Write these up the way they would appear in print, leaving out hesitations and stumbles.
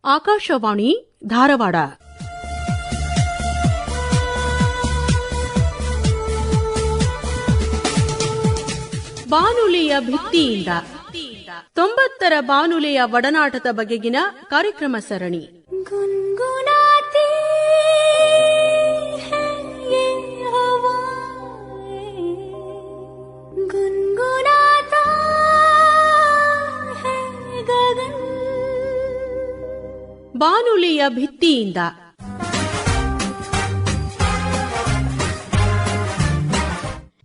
ಆಕಾಶವಾಣಿ ಧಾರವಾಡ. ಬಾನುಲಿಯ ಭಿತ್ತಿಯಿಂದ 90ರ ಬಾನುಲಿಯ ಒಡನಾಟದ ಬಗೆಗಿನ ಕಾರ್ಯಕ್ರಮ ಸರಣಿ. ಬಾನುಲಿಯ ಭಿತ್ತಿಯಿಂದ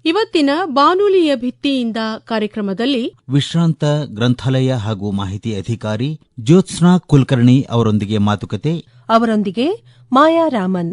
ಇವತ್ತಿನ ಬಾನುಲಿಯ ಭಿತ್ತಿಯಿಂದ ಕಾರ್ಯಕ್ರಮದಲ್ಲಿ ವಿಶ್ರಾಂತ ಗ್ರಂಥಾಲಯ ಹಾಗೂ ಮಾಹಿತಿ ಅಧಿಕಾರಿ ಜ್ಯೋತ್ಸ್ನಾ ಕುಲಕರ್ಣಿ ಅವರೊಂದಿಗೆ ಮಾತುಕತೆ. ಅವರೊಂದಿಗೆ ಮಾಯಾ ರಾಮನ್.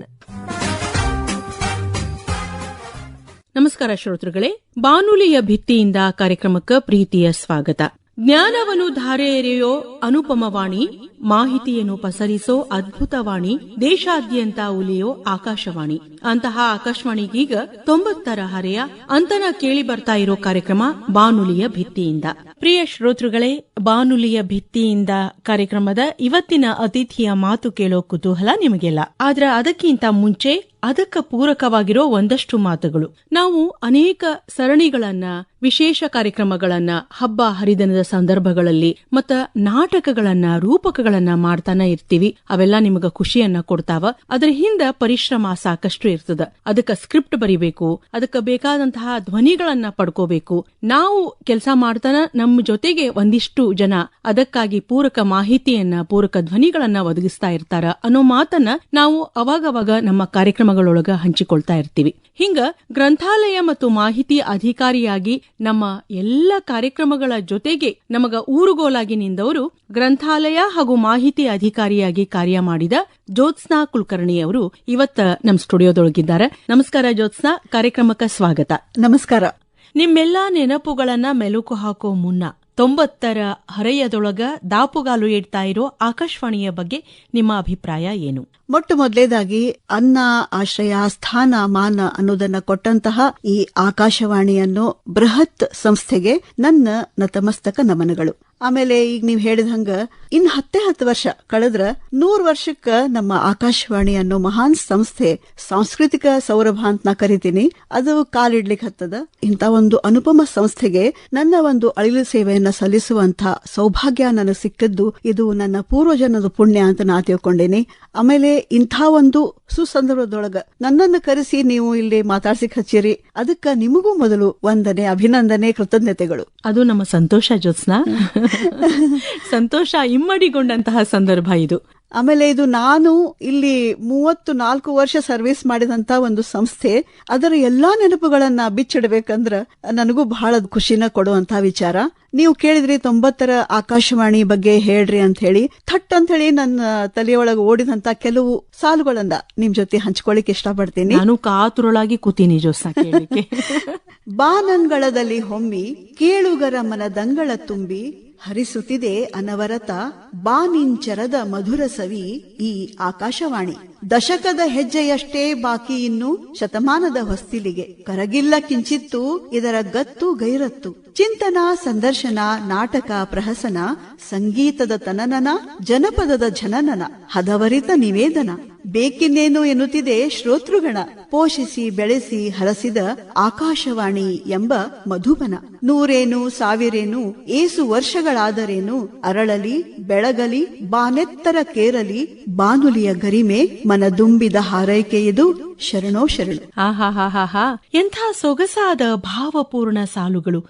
ನಮಸ್ಕಾರ ಶ್ರೋತೃಗಳೇ, ಬಾನುಲಿಯ ಭಿತ್ತಿಯಿಂದ ಕಾರ್ಯಕ್ರಮಕ್ಕೆ ಪ್ರೀತಿಯ ಸ್ವಾಗತ. ಜ್ಞಾನವನ್ನು ಧಾರೆ ಎರೆಯೋ ಅನುಪಮವಾಣಿ, ಮಾಹಿತಿಯನ್ನು ಪಸರಿಸೋ ಅದ್ಭುತವಾಣಿ, ದೇಶಾದ್ಯಂತ ಉಲಿಯೋ ಆಕಾಶವಾಣಿ. ಅಂತಹ ಆಕಾಶವಾಣಿಗೀಗ 90ರ ಹರೆಯ ಅಂತನ ಕೇಳಿ ಬರ್ತಾ ಇರೋ ಕಾರ್ಯಕ್ರಮ ಬಾನುಲಿಯ ಭಿತ್ತಿಯಿಂದ. ಪ್ರಿಯ ಶ್ರೋತೃಗಳೇ, ಬಾನುಲಿಯ ಭಿತ್ತಿಯಿಂದ ಕಾರ್ಯಕ್ರಮದ ಇವತ್ತಿನ ಅತಿಥಿಯ ಮಾತು ಕೇಳೋ ಕುತೂಹಲ ನಿಮಗೆಲ್ಲ. ಆದ್ರೆ ಅದಕ್ಕಿಂತ ಮುಂಚೆ ಅದಕ್ಕೆ ಪೂರಕವಾಗಿರೋ ಒಂದಷ್ಟು ಮಾತುಗಳು. ನಾವು ಅನೇಕ ಸರಣಿಗಳನ್ನ, ವಿಶೇಷ ಕಾರ್ಯಕ್ರಮಗಳನ್ನ ಹಬ್ಬ ಹರಿದಿನದ ಸಂದರ್ಭಗಳಲ್ಲಿ ಮತ್ತ ನಾಟಕಗಳನ್ನ, ರೂಪಕಗಳನ್ನ ಮಾಡ್ತಾನ ಇರ್ತೀವಿ. ಅವೆಲ್ಲ ನಿಮಗ ಖುಷಿಯನ್ನ ಕೊಡ್ತಾವ. ಅದ್ರ ಹಿಂದ ಪರಿಶ್ರಮ ಸಾಕಷ್ಟು ಇರ್ತದ. ಅದಕ್ಕ ಸ್ಕ್ರಿಪ್ಟ್ ಬರಿಬೇಕು, ಅದಕ್ಕ ಬೇಕಾದಂತಹ ಧ್ವನಿಗಳನ್ನ ಪಡ್ಕೋಬೇಕು. ನಾವು ಕೆಲಸ ಮಾಡ್ತಾನ ನಮ್ಮ ಜೊತೆಗೆ ಒಂದಿಷ್ಟು ಜನ ಅದಕ್ಕಾಗಿ ಪೂರಕ ಮಾಹಿತಿಯನ್ನ, ಪೂರಕ ಧ್ವನಿಗಳನ್ನ ಒದಗಿಸ್ತಾ ಇರ್ತಾರ ಅನ್ನೋ ಮಾತನ್ನ ನಾವು ಅವಾಗವಾಗ ನಮ್ಮ ಕಾರ್ಯಕ್ರಮಗಳೊಳಗ ಹಂಚಿಕೊಳ್ತಾ ಇರ್ತೀವಿ. ಹಿಂಗ ಗ್ರಂಥಾಲಯ ಮತ್ತು ಮಾಹಿತಿ ಅಧಿಕಾರಿಯಾಗಿ ನಮ್ಮ ಎಲ್ಲ ಕಾರ್ಯಕ್ರಮಗಳ ಜೊತೆಗೆ ನಮಗ ಊರುಗೋಲಾಗಿ ನಿಂದವರು ಗ್ರಂಥಾಲಯ ಹಾಗೂ ಮಾಹಿತಿ ಅಧಿಕಾರಿಯಾಗಿ ಕಾರ್ಯ ಮಾಡಿದ ಜ್ಯೋತ್ಸ್ನಾ ಕುಲಕರ್ಣಿ ಅವರು ಇವತ್ತ ನಮ್ಮ ಸ್ಟುಡಿಯೋದೊಳಗಿದ್ದಾರೆ. ನಮಸ್ಕಾರ ಜ್ಯೋತ್ಸ್ನಾ, ಕಾರ್ಯಕ್ರಮಕ್ಕೆ ಸ್ವಾಗತ. ನಮಸ್ಕಾರ. ನಿಮ್ಮೆಲ್ಲಾ ನೆನಪುಗಳನ್ನ ಮೆಲುಕು ಹಾಕೋ ಮುನ್ನ 90ರ ಹರೆಯದೊಳಗ ದಾಪುಗಾಲು ಇಡ್ತಾ ಇರೋ ಆಕಾಶವಾಣಿಯ ಬಗ್ಗೆ ನಿಮ್ಮ ಅಭಿಪ್ರಾಯ ಏನು? ಮೊಟ್ಟ ಮೊದಲೇದಾಗಿ ಅನ್ನ, ಆಶ್ರಯ, ಸ್ಥಾನ, ಮಾನ ಅನ್ನೋದನ್ನ ಕೊಟ್ಟಂತಹ ಈ ಆಕಾಶವಾಣಿಯನ್ನು ಬೃಹತ್ ಸಂಸ್ಥೆಗೆ ನನ್ನ ನತಮಸ್ತಕ ನಮನಗಳು. ಆಮೇಲೆ ಈಗ ನೀವ್ ಹೇಳಿದಂಗ ಇನ್ 10 ವರ್ಷ ಕಳೆದ್ರ 100 ವರ್ಷಕ್ಕ ನಮ್ಮ ಆಕಾಶವಾಣಿ ಅನ್ನೋ ಮಹಾನ್ ಸಂಸ್ಥೆ ಸಾಂಸ್ಕೃತಿಕ ಸೌರಭ ಅಂತ ನಾ ಕರಿತೀನಿ, ಅದು ಕಾಲಿಡ್ಲಿಕ್ಕೆ ಹತ್ತದ. ಇಂಥ ಒಂದು ಅನುಪಮ ಸಂಸ್ಥೆಗೆ ನನ್ನ ಒಂದು ಅಳಿಲು ಸೇವೆಯನ್ನ ಸಲ್ಲಿಸುವಂತ ಸೌಭಾಗ್ಯ ನನಗೆ ಸಿಕ್ಕದ್ದು ಇದು ನನ್ನ ಪೂರ್ವಜನದ ಪುಣ್ಯ ಅಂತ ನಾ ತಿಳ್ಕೊಂಡೇನಿ. ಆಮೇಲೆ ಇಂಥ ಒಂದು ಸುಸಂದರ್ಭದೊಳಗ ನನ್ನನ್ನು ಕರೆಸಿ ನೀವು ಇಲ್ಲಿ ಮಾತಾಡ್ಸಿಕ್ ಹಚ್ಚಿರಿ, ಅದಕ್ಕ ನಿಮಗೂ ಮೊದಲು ವಂದನೆ, ಅಭಿನಂದನೆ, ಕೃತಜ್ಞತೆಗಳು. ಅದು ನಮ್ಮ ಸಂತೋಷ ಜ್ಯೋತ್ಸ್ನಾ. ಸಂತೋಷ ಇಮ್ಮಡಿಗೊಂಡಂತಹ ಸಂದರ್ಭ ಇದು. ಆಮೇಲೆ ಇದು ನಾನು ಇಲ್ಲಿ 34 ವರ್ಷ ಸರ್ವಿಸ್ ಮಾಡಿದಂತ ಒಂದು ಸಂಸ್ಥೆ, ಅದರ ಎಲ್ಲಾ ನೆನಪುಗಳನ್ನ ಬಿಚ್ಚಿಡ್ಬೇಕಂದ್ರ ನನಗೂ ಬಹಳ ಖುಷಿನ ಕೊಡುವಂತಹ ವಿಚಾರ. ನೀವು ಕೇಳಿದ್ರಿ 90ರ ಆಕಾಶವಾಣಿ ಬಗ್ಗೆ ಹೇಳ್ರಿ ಅಂತ ಹೇಳಿ, ಥಟ್ ಅಂತ ಹೇಳಿ ನನ್ನ ತಲೆಯೊಳಗೆ ಓಡಿದಂತ ಕೆಲವು ಸಾಲುಗಳನ್ನ ನಿಮ್ ಜೊತೆ ಹಂಚ್ಕೊಳ್ಳಿಕ್ ಇಷ್ಟಪಡ್ತೀನಿ. ನಾನು ಕಾತುರಳಾಗಿ ಕೂತೀನಿ ಜೋಸ್ನಾ ಕೇಳಲಿಕ್ಕೆ. ಬಾನಂಗಳದಲ್ಲಿ ಹೊಮ್ಮಿ ಕೇಳುಗರ ಮನದಂಗಳ ತುಂಬಿ ಹರಿಸುತ್ತಿದೆ ಅನವರತ ಬಾನಿಂಚರದ ಮಧುರ ಸವಿ ಈ ಆಕಾಶವಾಣಿ. ದಶಕದ ಹೆಜ್ಜೆಯಷ್ಟೇ ಬಾಕಿ, ಇನ್ನು ಶತಮಾನದ ಹೊಸ್ತಿಲಿಗೆ ಕರಗಿಲ್ಲ ಕಿಂಚಿತ್ತು ಇದರ ಗತ್ತು ಗೈರತ್ತು. ಚಿಂತನ, ಸಂದರ್ಶನ, ನಾಟಕ, ಪ್ರಹಸನ, ಸಂಗೀತದ ತನನನ, ಜನಪದದ ಜನನನ, ಹದವರಿತ ನಿವೇದನ, ಬೇಕಿನ್ನೇನು ಎನ್ನುತ್ತಿದೆ ಶ್ರೋತೃಗಣ. ಪೋಷಿಸಿ ಬೆಳೆಸಿ ಹರಸಿದ ಆಕಾಶವಾಣಿ ಎಂಬ ಮಧುಬನ. 100 ಸಾವಿರೇನು ಏಸು ವರ್ಷಗಳಾದರೇನು, ಅರಳಲಿ ಬೆಳಗಲಿ ಬಾನೆತ್ತರ ಕೇರಲಿ, ಬಾನುಲಿಯ ಗರಿಮೆ ಮನದುಂಬಿದ ಹಾರೈಕೆಯಿದು ಶರಣೋ ಶರಣು. ಆಹಾಹಾಹಾ, ಎಂಥ ಸೊಗಸಾದ ಭಾವಪೂರ್ಣ ಸಾಲುಗಳು.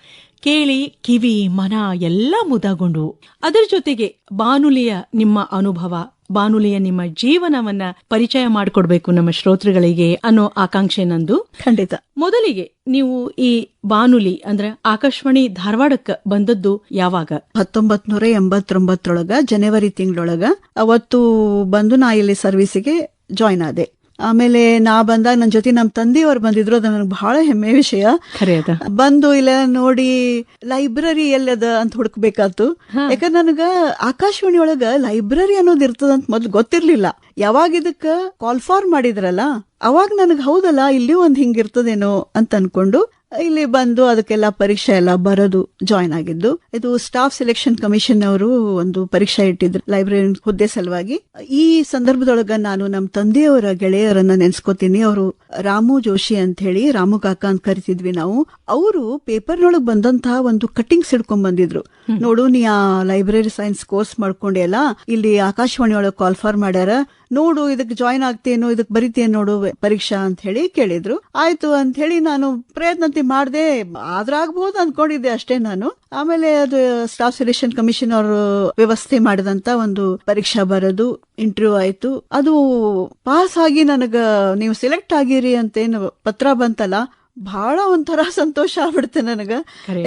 ಕೇಳಿ ಕಿವಿ ಮನ ಎಲ್ಲ ಮುದಗೊಂಡು. ಅದರ ಜೊತೆಗೆ ಬಾನುಲಿಯ ನಿಮ್ಮ ಅನುಭವ, ಬಾನುಲಿಯ ನಿಮ್ಮ ಜೀವನವನ್ನ ಪರಿಚಯ ಮಾಡಿಕೊಡ್ಬೇಕು ನಮ್ಮ ಶ್ರೋತೃಗಳಿಗೆ ಅನ್ನೋ ಆಕಾಂಕ್ಷೆ ನಂದು. ಖಂಡಿತ. ಮೊದಲಿಗೆ ನೀವು ಈ ಬಾನುಲಿ ಅಂದ್ರೆ ಆಕಾಶವಾಣಿ ಧಾರವಾಡಕ್ಕೆ ಬಂದದ್ದು ಯಾವಾಗ? 1989 ಜನವರಿ ತಿಂಗಳೊಳಗ. ಅವತ್ತು ಬಂದು ನಾ ಇಲ್ಲಿ ಸರ್ವಿಸಿಗೆ ಜಾಯ್ನ್ ಆದೆ. ಆಮೇಲೆ ನಾ ಬಂದಾಗ ನನ್ನ ಜೊತೆ ನಮ್ಮ ತಂದೆಯವರು ಬಂದಿದ್ರು. ಅದು ನನಗೆ ಬಹಳ ಹೆಮ್ಮೆ ವಿಷಯ. ಬಂದು ಇಲ್ಲ ನೋಡಿ ಲೈಬ್ರರಿ ಎಲ್ಲದ ಅಂತ ಹುಡುಕ್ಬೇಕಾತು. ಯಾಕಂದ್ರೆ ನನಗ ಆಕಾಶವಾಣಿ ಒಳಗ ಲೈಬ್ರರಿ ಅನ್ನೋದು ಇರ್ತದಂತ ಮೊದ್ಲು ಗೊತ್ತಿರ್ಲಿಲ್ಲ. ಯಾವಾಗ ಇದಕ್ಕ ಕಾಲ್ ಫಾರ್ ಮಾಡಿದ್ರಲ್ಲ ಅವಾಗ ನನಗ್ ಹೌದಲ್ಲ ಇಲ್ಲಿ ಒಂದ್ ಹಿಂಗಿರ್ತದೇನೋ ಅಂತ ಅನ್ಕೊಂಡು ಇಲ್ಲಿ ಬಂದು ಅದಕ್ಕೆಲ್ಲ ಪರೀಕ್ಷೆ ಎಲ್ಲ ಬರೋದು ಜಾಯ್ನ್ ಆಗಿದ್ದು. ಇದು ಸ್ಟಾಫ್ ಸೆಲೆಕ್ಷನ್ ಕಮಿಷನ್ ಅವರು ಒಂದು ಪರೀಕ್ಷೆ ಇಟ್ಟಿದ್ರು ಲೈಬ್ರರಿ ಹುದ್ದೆ ಸಲುವಾಗಿ. ಈ ಸಂದರ್ಭದೊಳಗ ನಾನು ನಮ್ಮ ತಂದೆಯವರ ಗೆಳೆಯರನ್ನ ನೆನ್ಸ್ಕೋತೀನಿ. ಅವರು ರಾಮು ಜೋಶಿ ಅಂತ ಹೇಳಿ, ರಾಮು ಕಾಕ ಅಂತ ಕರಿತಿದ್ವಿ ನಾವು. ಅವರು ಪೇಪರ್ನೊಳಗೆ ಬಂದಂತಹ ಒಂದು ಕಟ್ಟಿಂಗ್ಸ್ ಹಿಡ್ಕೊಂಡ್ ಬಂದಿದ್ರು. ನೋಡು, ನೀ ಆ ಲೈಬ್ರರಿ ಸೈನ್ಸ್ ಕೋರ್ಸ್ ಮಾಡ್ಕೊಂಡೆ ಅಲ್ಲ, ಇಲ್ಲಿ ಆಕಾಶವಾಣಿ ಒಳಗೆ ಕಾಲ್ ಫಾರ್ ಮಾಡ್ಯಾರ, ನೋಡು ಇದಕ್ಕೆ ಜಾಯ್ನ್ ಆಗ್ತೇನೋ, ಇದಕ್ಕೆ ಬರಿತೇನು ನೋಡು ಪರೀಕ್ಷಾ ಅಂತ ಹೇಳಿ ಕೇಳಿದ್ರು. ಆಯ್ತು ಅಂತ ಹೇಳಿ ನಾನು ಪ್ರಯತ್ನತೆ ಮಾಡ್ದೆ, ಆದ್ರಾಗಬಹುದು ಅನ್ಕೊಂಡಿದ್ದೆ ಅಷ್ಟೇ ನಾನು. ಆಮೇಲೆ ಅದು ಸ್ಟಾಫ್ ಸೆಲೆಕ್ಷನ್ ಕಮಿಷನ್ ಅವರು ವ್ಯವಸ್ಥೆ ಮಾಡಿದಂತ ಒಂದು ಪರೀಕ್ಷಾ ಬರೋದು, ಇಂಟರ್ವ್ಯೂ ಆಯ್ತು. ಅದು ಪಾಸ್ ಆಗಿ ನನಗ ನೀವು ಸೆಲೆಕ್ಟ್ ಆಗಿರಿ ಅಂತೇನು ಪತ್ರ ಬಂತಲ್ಲ, ಬಹಳ ಒಂಥರ ಸಂತೋಷ ಆಗ್ಬಿಡುತ್ತೆ ನನಗ.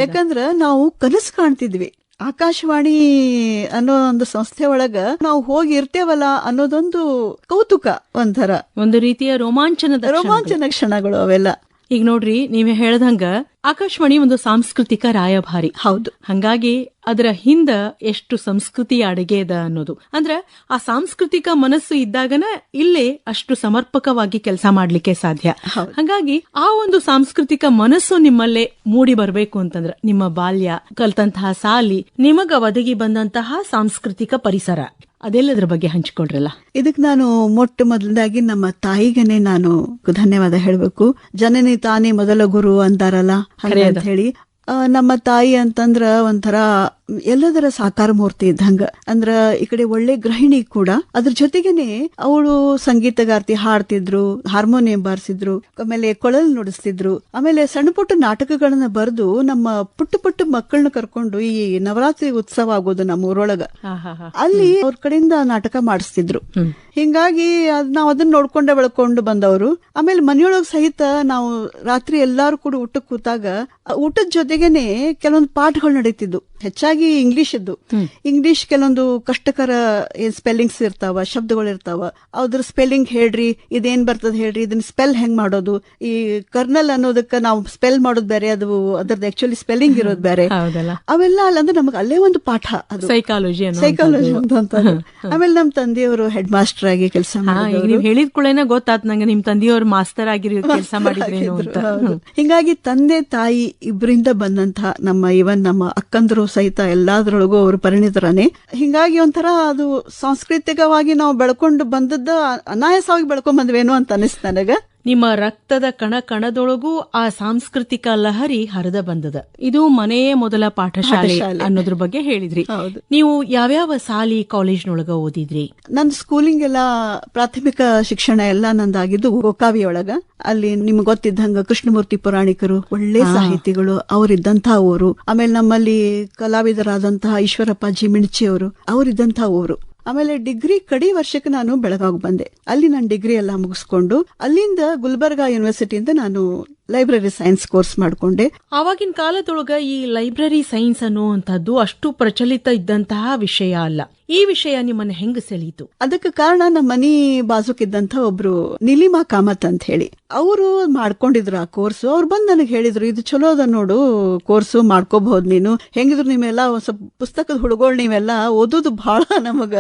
ಯಾಕಂದ್ರ ನಾವು ಕನಸು ಕಾಣ್ತಿದ್ವಿ, ಆಕಾಶವಾಣಿ ಅನ್ನೋ ಒಂದು ಸಂಸ್ಥೆ ಒಳಗ ನಾವು ಹೋಗಿ ಇರ್ತೇವಲ್ಲ ಅನ್ನೋದೊಂದು ಕೌತುಕ, ಒಂದು ರೀತಿಯ ರೋಮಾಂಚನ ಕ್ಷಣಗಳು ಅವೆಲ್ಲ. ಈಗ ನೋಡ್ರಿ, ನೀವೇ ಹೇಳ್ದಂಗ ಆಕಾಶವಾಣಿ ಒಂದು ಸಾಂಸ್ಕೃತಿಕ ರಾಯಭಾರಿ. ಹೌದು. ಹಂಗಾಗಿ ಅದರ ಹಿಂದ ಎಷ್ಟು ಸಂಸ್ಕೃತಿ ಅಡಗೆ ಅದ ಅನ್ನೋದು, ಅಂದ್ರ ಆ ಸಾಂಸ್ಕೃತಿಕ ಮನಸ್ಸು ಇದ್ದಾಗನ ಇಲ್ಲೇ ಅಷ್ಟು ಸಮರ್ಪಕವಾಗಿ ಕೆಲಸ ಮಾಡ್ಲಿಕ್ಕೆ ಸಾಧ್ಯ. ಹಂಗಾಗಿ ಆ ಒಂದು ಸಾಂಸ್ಕೃತಿಕ ಮನಸ್ಸು ನಿಮ್ಮಲ್ಲೇ ಮೂಡಿ ಬರ್ಬೇಕು ಅಂತಂದ್ರ ನಿಮ್ಮ ಬಾಲ್ಯ, ಕಲ್ತಂತಹ ಸಾಲಿ, ನಿಮಗ ಒದಗಿ ಬಂದಂತಹ ಸಾಂಸ್ಕೃತಿಕ ಪರಿಸರ, ಅದೆಲ್ಲದ್ರ ಬಗ್ಗೆ ಹಂಚಿಕೊಡ್ರಲ್ಲ. ಇದಕ್ ನಾನು ಮೊಟ್ಟ ಮೊದಲದಾಗಿ ನಮ್ಮ ತಾಯಿಗನೆ ನಾನು ಧನ್ಯವಾದ ಹೇಳ್ಬೇಕು. ಜನನಿ ತಾನೇ ಮೊದಲ ಗುರು ಅಂತಾರಲ್ಲ, ಅಂತ ಹೇಳಿ ನಮ್ಮ ತಾಯಿ ಅಂತಂದ್ರ ಒಂಥರ ಎಲ್ಲದರ ಸಾಕಾರ ಮೂರ್ತಿ ಇದ್ದಂಗ. ಅಂದ್ರ ಈ ಕಡೆ ಒಳ್ಳೆ ಗೃಹಿಣಿ ಕೂಡ, ಅದ್ರ ಜೊತೆಗೇನೆ ಅವಳು ಸಂಗೀತಗಾರ್ತಿ, ಹಾಡ್ತಿದ್ರು, ಹಾರ್ಮೋನಿಯಂ ಬಾರಿಸಿದ್ರು, ಆಮೇಲೆ ಕೊಳಲ್ ನುಡಿಸ್ತಿದ್ರು. ಆಮೇಲೆ ಸಣ್ಣ ಪುಟ್ಟ ನಾಟಕಗಳನ್ನ ಬರೆದು ನಮ್ಮ ಪುಟ್ಟ ಮಕ್ಕಳನ್ನ ಕರ್ಕೊಂಡು ಈ ನವರಾತ್ರಿ ಉತ್ಸವ ಆಗೋದು ನಮ್ಮ ಊರೊಳಗ, ಅಲ್ಲಿ ಅವ್ರ ಕಡೆಯಿಂದ ನಾಟಕ ಮಾಡಿಸ್ತಿದ್ರು. ಹಿಂಗಾಗಿ ನಾವ್ ಅದನ್ನ ನೋಡ್ಕೊಂಡೆ ಬೆಳ್ಕೊಂಡು ಬಂದವರು. ಆಮೇಲೆ ಮನೆಯೊಳಗ್ ಸಹಿತ ನಾವು ರಾತ್ರಿ ಎಲ್ಲಾರು ಕೂಡ ಊಟಕ್ಕೆ ಕೂತಾಗ ಊಟದ ಜೊತೆಗೇನೆ ಕೆಲವೊಂದು ಪಾಠಗಳು ನಡೀತಿದ್ವು, ಹೆಚ್ಚಾಗಿ ಇಂಗ್ಲಿಷ್ ಕೆಲವೊಂದು ಕಷ್ಟಕರ ಸ್ಪೆಲ್ಲಿಂಗ್ಸ್ ಇರ್ತಾವ, ಶಬ್ದಗಳು ಇರ್ತಾವ. ಅದ್ರ ಸ್ಪೆಲ್ಲಿಂಗ್ ಹೇಳ್ರಿ, ಇದೇನ್ ಬರ್ತದ ಹೇಳ್ರಿ, ಇದನ್ನ ಸ್ಪೆಲ್ ಹೆಂಗ್ ಮಾಡೋದು. ಈ ಕರ್ನಲ್ ಅನ್ನೋದಕ್ಕ ನಾವು ಸ್ಪೆಲ್ ಮಾಡೋದು ಬೇರೆ, ಅದು ಅದ್ರದ್ದು ಆಕ್ಚುಲಿ ಸ್ಪೆಲ್ಲಿಂಗ್ ಇರೋದು ಬೇರೆ, ಅವೆಲ್ಲ ಅಲ್ಲಂದ್ರೆ ನಮಗ್ ಅಲ್ಲೇ ಒಂದು ಪಾಠ, ಅದು ಸೈಕಾಲಜಿ ಅಂತ. ಆಮೇಲೆ ನಮ್ ತಂದೆಯವರು ಹೆಡ್ ಮಾಸ್ಟರ್ ಆಗಿ ಕೆಲಸ ಮಾಡಿದ್ರು. ನೀವು ಹೇಳಿದ ಕೂಡಲೇ ಗೊತ್ತಾತ್ ನಂಗೆ ನಿಮ್ ತಂದೆಯವರು ಮಾಸ್ಟರ್ ಆಗಿರೋ ಕೆಲಸ ಮಾಡಿದ್ರೇನು ಅಂತ. ಹಿಂಗಾಗಿ ತಂದೆ ತಾಯಿ ಇಬ್ಬರಿಂದ ಬಂದಂತಹ ನಮ್ಮ ಅಕ್ಕಂದ್ರು ಸಹಿತ ಎಲ್ಲಾದ್ರೊಳಗೂ ಅವರು ಪರಿಣಿತರಾನೆ. ಹಿಂಗಾಗಿ ಒಂಥರ ಅದು ಸಾಂಸ್ಕೃತಿಕವಾಗಿ ನಾವು ಬೆಳ್ಕೊಂಡು ಬಂದದ್ದ ಅನಾಯಾಸವಾಗಿ ಬೆಳ್ಕೊಂಡ್ ಬಂದ್ವೇನೋ ಅಂತ ಅನಿಸ್ತು ನನಗ. ನಿಮ್ಮ ರಕ್ತದ ಕಣದೊಳಗೂ ಆ ಸಾಂಸ್ಕೃತಿಕ ಲಹರಿ ಹರಿದ ಬಂದದ. ಇದು ಮನೆಯೇ ಮೊದಲ ಪಾಠಶಾಲೆ ಅನ್ನೋದ್ರ ಬಗ್ಗೆ ಹೇಳಿದ್ರಿ. ನೀವು ಯಾವ್ಯಾವ ಸಾಲಿ ಕಾಲೇಜ್ನೊಳಗ ಓದಿದ್ರಿ? ನಂದು ಸ್ಕೂಲಿಂಗ್ ಎಲ್ಲ ಪ್ರಾಥಮಿಕ ಶಿಕ್ಷಣ ಎಲ್ಲ ನಂದಾಗಿದ್ದು ಗೋಕಾವಿಯೊಳಗ. ಅಲ್ಲಿ ನಿಮ್ಗೆ ಗೊತ್ತಿದ್ದಂಗ ಕೃಷ್ಣಮೂರ್ತಿ ಪುರಾಣಿಕರು, ಒಳ್ಳೆ ಸಾಹಿತಿಗಳು ಅವರಿದ್ದಂತಹ ಊರು. ಆಮೇಲೆ ನಮ್ಮಲ್ಲಿ ಕಲಾವಿದರಾದಂತಹ ಈಶ್ವರಪ್ಪ ಜಿ ಮಿಣಚಿ ಅವರು ಅವರಿದ್ದಂತಹ ಊರು. ಆಮೇಲೆ ಡಿಗ್ರಿ ಕಡಿ ವರ್ಷಕ್ಕೆ ನಾನು ಬೆಳಗಾವ್ ಬಂದೆ. ಅಲ್ಲಿ ನಾನು ಡಿಗ್ರಿ ಎಲ್ಲ ಮುಗಿಸ್ಕೊಂಡು ಅಲ್ಲಿಂದ ಗುಲ್ಬರ್ಗಾ ಯೂನಿವರ್ಸಿಟಿಯಿಂದ ನಾನು ಲೈಬ್ರರಿ ಸೈನ್ಸ್ ಕೋರ್ಸ್ ಮಾಡ್ಕೊಂಡೆ. ಆವಾಗಿನ ಕಾಲದೊಳಗ ಈ ಲೈಬ್ರರಿ ಸೈನ್ಸ್ ಅನ್ನುವಂಥದ್ದು ಅಷ್ಟು ಪ್ರಚಲಿತ ಇದ್ದಂತಹ ವಿಷಯ ಅಲ್ಲ. ಈ ವಿಷಯ ನಿಮ್ಮನ್ನ ಹೆಂಗ ಸೆಳೀತು? ಅದಕ್ಕೆ ಕಾರಣ ನಮ್ಮ ಮನಿ ಬಾಜುಕಿದ್ದಂತ ಒಬ್ರು ನೀಲಿಮಾ ಕಾಮತ್ ಅಂತ ಹೇಳಿ, ಅವರು ಮಾಡ್ಕೊಂಡಿದ್ರು ಆ ಕೋರ್ಸ್. ಅವ್ರು ಬಂದ್ ನನಗೆ ಹೇಳಿದ್ರು, ಇದು ಚಲೋ ಅದ ನೋಡು ಕೋರ್ಸ್, ಮಾಡ್ಕೋಬಹುದು ನೀನು. ಹೆಂಗಿದ್ರು ನೀವೆಲ್ಲ ಸ್ವಲ್ಪ ಪುಸ್ತಕದ ಹುಡುಗೋಳ್, ನೀವೆಲ್ಲ ಓದೋದು ಬಹಳ ನಮಗ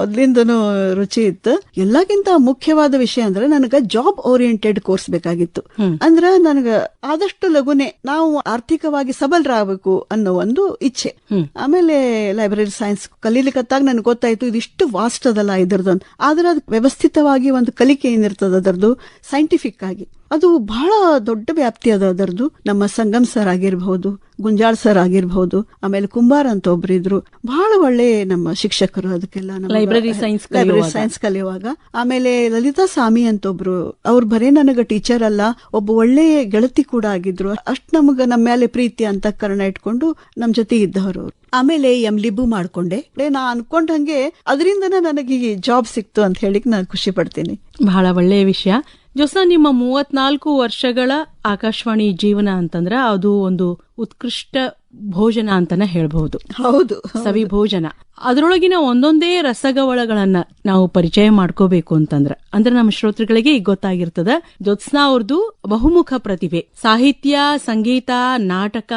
ಮೊದ್ಲಿಂದನು ರುಚಿ ಇತ್ತು. ಎಲ್ಲಕ್ಕಿಂತ ಮುಖ್ಯವಾದ ವಿಷಯ ಅಂದ್ರೆ ನನಗ ಜಾಬ್ ಓರಿಯೆಂಟೆಡ್ ಕೋರ್ಸ್ ಬೇಕಾಗಿತ್ತು. ಅಂದ್ರ ನನಗ ಆದಷ್ಟು ಲಗುನೆ ನಾವು ಆರ್ಥಿಕವಾಗಿ ಸಬಲರಾಗಬೇಕು ಅನ್ನೋ ಒಂದು ಇಚ್ಛೆ. ಆಮೇಲೆ ಲೈಬ್ರರಿ ಸೈನ್ಸ್ ಕಲೀಲಿಕ್ಕತ್ತಾಗ ನನಗೆ ಗೊತ್ತಾಯ್ತು ಇದಿಷ್ಟು ವಾಸ್ಟ್ ಅದಲ್ಲ ಇದ್ರದ್ದು. ಆದ್ರೆ ಅದು ವ್ಯವಸ್ಥಿತವಾಗಿ ಒಂದು ಕಲಿಕೆ ಏನಿರ್ತದ ಅದರದ್ದು ಸೈಂಟಿಫಿಕ್ ಆಗಿ ಅದು ಬಹಳ ದೊಡ್ಡ ವ್ಯಾಪ್ತಿ ಅದ ಅದರದ್ದು. ನಮ್ಮ ಸಂಗಮ್ ಸರ್ ಆಗಿರ್ಬಹುದು, ಗುಂಜಾಳ್ ಸರ್ ಆಗಿರ್ಬಹುದು, ಆಮೇಲೆ ಕುಂಬಾರ್ ಅಂತ ಒಬ್ರಿದ್ರು, ಬಹಳ ಒಳ್ಳೆ ನಮ್ಮ ಶಿಕ್ಷಕರು ಅದಕ್ಕೆಲ್ಲ ಲೈಬ್ರರಿ ಸೈನ್ಸ್ ಕಲಿಯುವಾಗ. ಆಮೇಲೆ ಲಲಿತಾ ಸ್ವಾಮಿ ಅಂತ ಒಬ್ರು, ಅವ್ರು ಬರೇ ನನಗ ಟೀಚರ್ ಅಲ್ಲ, ಒಬ್ಬ ಒಳ್ಳೆ ಗೆಳತಿ ಕೂಡ ಆಗಿದ್ರು. ಅಷ್ಟ್ ನಮಗ ನಮ್ಮ ಮೇಲೆ ಪ್ರೀತಿ ಅಂತ ಕಾರಣ ಇಟ್ಕೊಂಡು ನಮ್ ಜೊತೆ ಇದ್ದವರು. ಆಮೇಲೆ ಲಿಬು ಮಾಡ್ಕೊಂಡೆ. ನಾ ಅನ್ಕೊಂಡಂಗೆ ಅದರಿಂದನೇ ನನಗೆ ಜಾಬ್ ಸಿಕ್ತು ಅಂತ ಹೇಳಿ ನಾನು ಖುಷಿ ಪಡ್ತೀನಿ. ಬಹಳ ಒಳ್ಳೆಯ ವಿಷಯ. ಜೋಸ್ನಾ, ನಿಮ್ಮ 34 ವರ್ಷಗಳ ಆಕಾಶವಾಣಿ ಜೀವನ ಅಂತಂದ್ರ ಅದು ಒಂದು ಉತ್ಕೃಷ್ಟ ಭೋಜನ ಅಂತಾನೆ ಹೇಳ್ಬಹುದು. ಹೌದು, ಸವಿ ಭೋಜನ. ಅದರೊಳಗಿನ ಒಂದೊಂದೇ ರಸಗವಳಗಳನ್ನ ನಾವು ಪರಿಚಯ ಮಾಡ್ಕೋಬೇಕು ಅಂದ್ರೆ ನಮ್ಮ ಶ್ರೋತೃಗಳಿಗೆ ಈಗ ಗೊತ್ತಾಗಿರ್ತದ. ಜ್ಯೋತ್ಸ್ನಾ ಅವ್ರದ್ದು ಬಹುಮುಖ ಪ್ರತಿಭೆ, ಸಾಹಿತ್ಯ, ಸಂಗೀತ, ನಾಟಕ